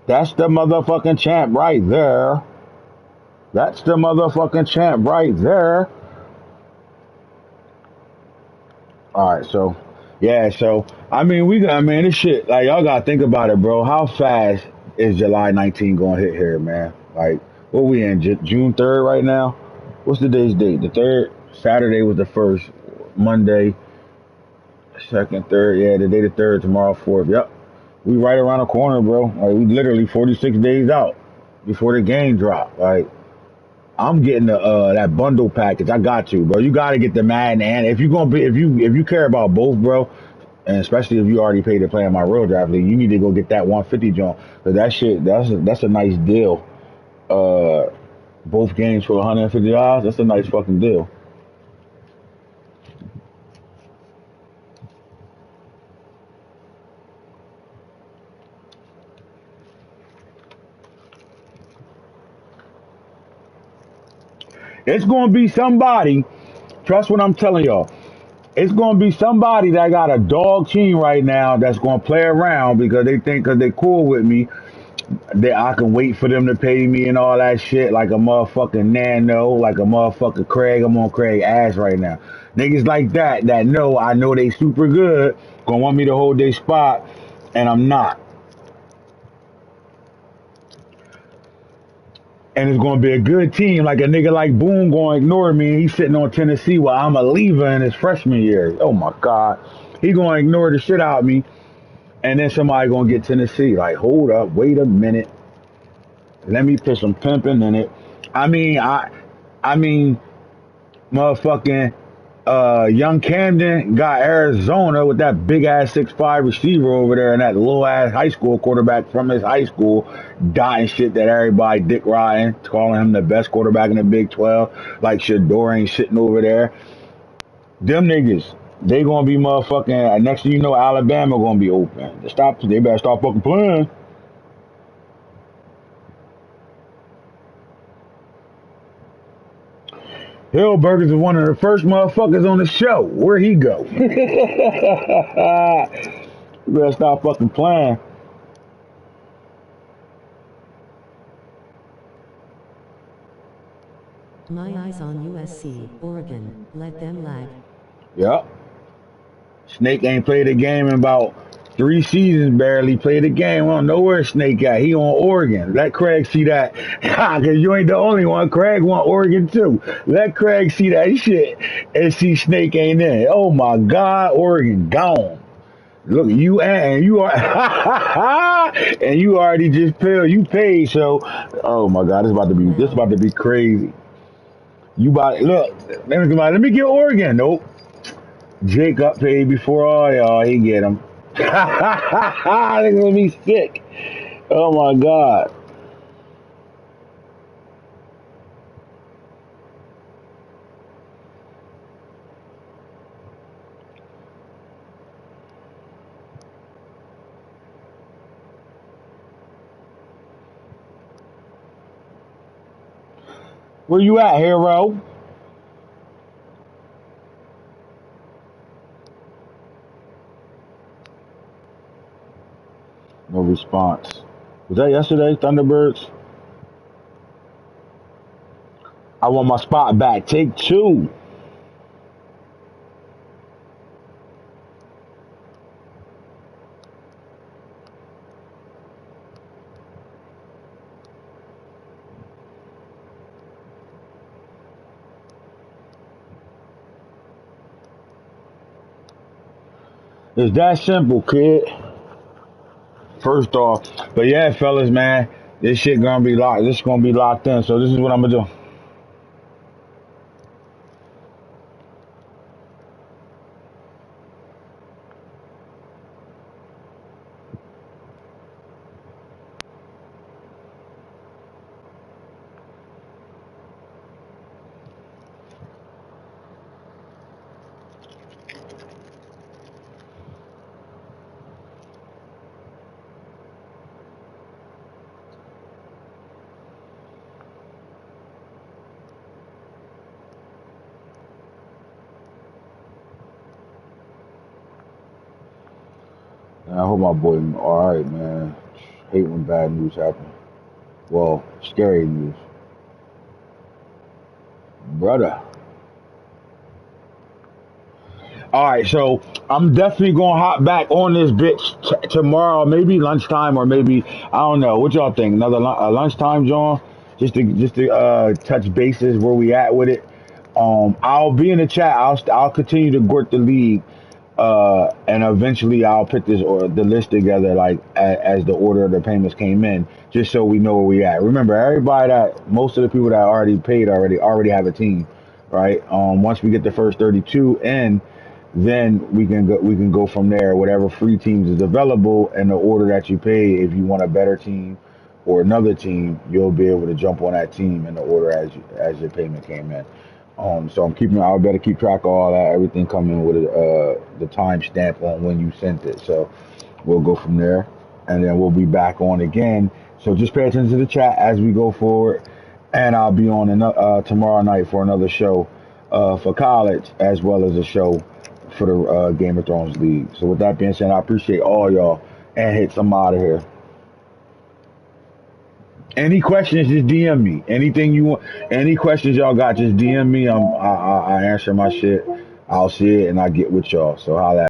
That's the motherfucking champ right there. That's the motherfucking champ right there. All right, so yeah, so I mean, this shit. Like y'all gotta think about it, bro. How fast is July 19 gonna hit here, man? Like, what we in June 3rd right now? What's the day's date? The third. Saturday was the first. Monday, second, third. Yeah, the day the third. Tomorrow, fourth. Yep, we right around the corner, bro. Like we literally 46 days out before the game drop. Like I'm getting the that bundle package. I got you, bro. You got to get the Madden, and if you gonna be if you care about both, bro, and especially if you already paid to play in my real draft league, you need to go get that 150 joint. Cause that shit, that's a nice deal. Uh, both games for $150. That's a nice fucking deal. It's gonna be somebody. Trust what I'm telling y'all. It's gonna be somebody that got a dog team right now that's gonna play around because they think because they cool with me that I can wait for them to pay me and all that shit like a motherfucking Nano, like a motherfucking Craig. I'm on Craig ass right now. Niggas like that know I know they super good, gonna want me to hold their spot, and I'm not. And it's gonna be a good team, like a nigga like Boone gonna ignore me and he's sitting on Tennessee while I'm a leaver in his freshman year. Oh my God. He gonna ignore the shit out of me and then somebody gonna get Tennessee. Like, hold up, wait a minute. Let me put some pimping in it. I mean, I mean, motherfucking young Camden got Arizona with that big ass 6'5" receiver over there and that little ass high school quarterback from his high school dying shit that everybody dick riding, calling him the best quarterback in the Big 12. Like Shador ain't sitting over there. Them niggas, they gonna be motherfucking next thing you know, Alabama gonna be open. They better stop fucking playing. Hillburgers is one of the first motherfuckers on the show. Where he go? You better stop fucking playing. My eyes on USC, Oregon, let them lag. Yep. Snake ain't played a game in about 3 seasons, barely played a game. I don't know where Snake at. He on Oregon. Let Craig see that. Cause you ain't the only one. Craig want Oregon too. Let Craig see that shit and see Snake ain't in. Oh my God, Oregon gone. Look, you are and you already just paid. You paid, so oh my God, this Well, about to be crazy. You about look. Let me get Oregon. Nope. Jake got paid before all y'all. He get him. They're gonna be sick. Oh my God. Where you at, hero? No response. Was that yesterday, Thunderbirds? I want my spot back. Take two. It's that simple, kid. First off, but yeah, fellas, man, this shit gonna be locked. This gonna be locked in. So this is what I'm gonna do. I hope my boy. All right, man. Hate when bad news happen. Well, scary news. Brother. All right, so I'm definitely gonna hop back on this bitch tomorrow, maybe lunchtime or maybe I don't know. What y'all think? Another lunchtime, John? Just to touch bases where we at with it. I'll be in the chat. I'll continue to work the league, and eventually I'll put this or the list together like as the order of the payments came in, just so we know where we at. Remember, everybody that most of the people that already paid already have a team, right? Once we get the first 32 in, then we can go from there. Whatever free teams is available and the order that you pay. If you want a better team or another team, you'll be able to jump on that team in the order as your payment came in. So I better keep track of all that. Everything coming with the time stamp on when you sent it. So we'll go from there, and then we'll be back on again. So just pay attention to the chat as we go forward, and I'll be on tomorrow night for another show for college as well as a show for the Game of Thrones League. So with that being said, I appreciate all y'all and hits. I'm out of here. Any questions, just DM me. Anything you want, any questions y'all got, just DM me. I answer my shit. I'll see it and I get with y'all. So holla at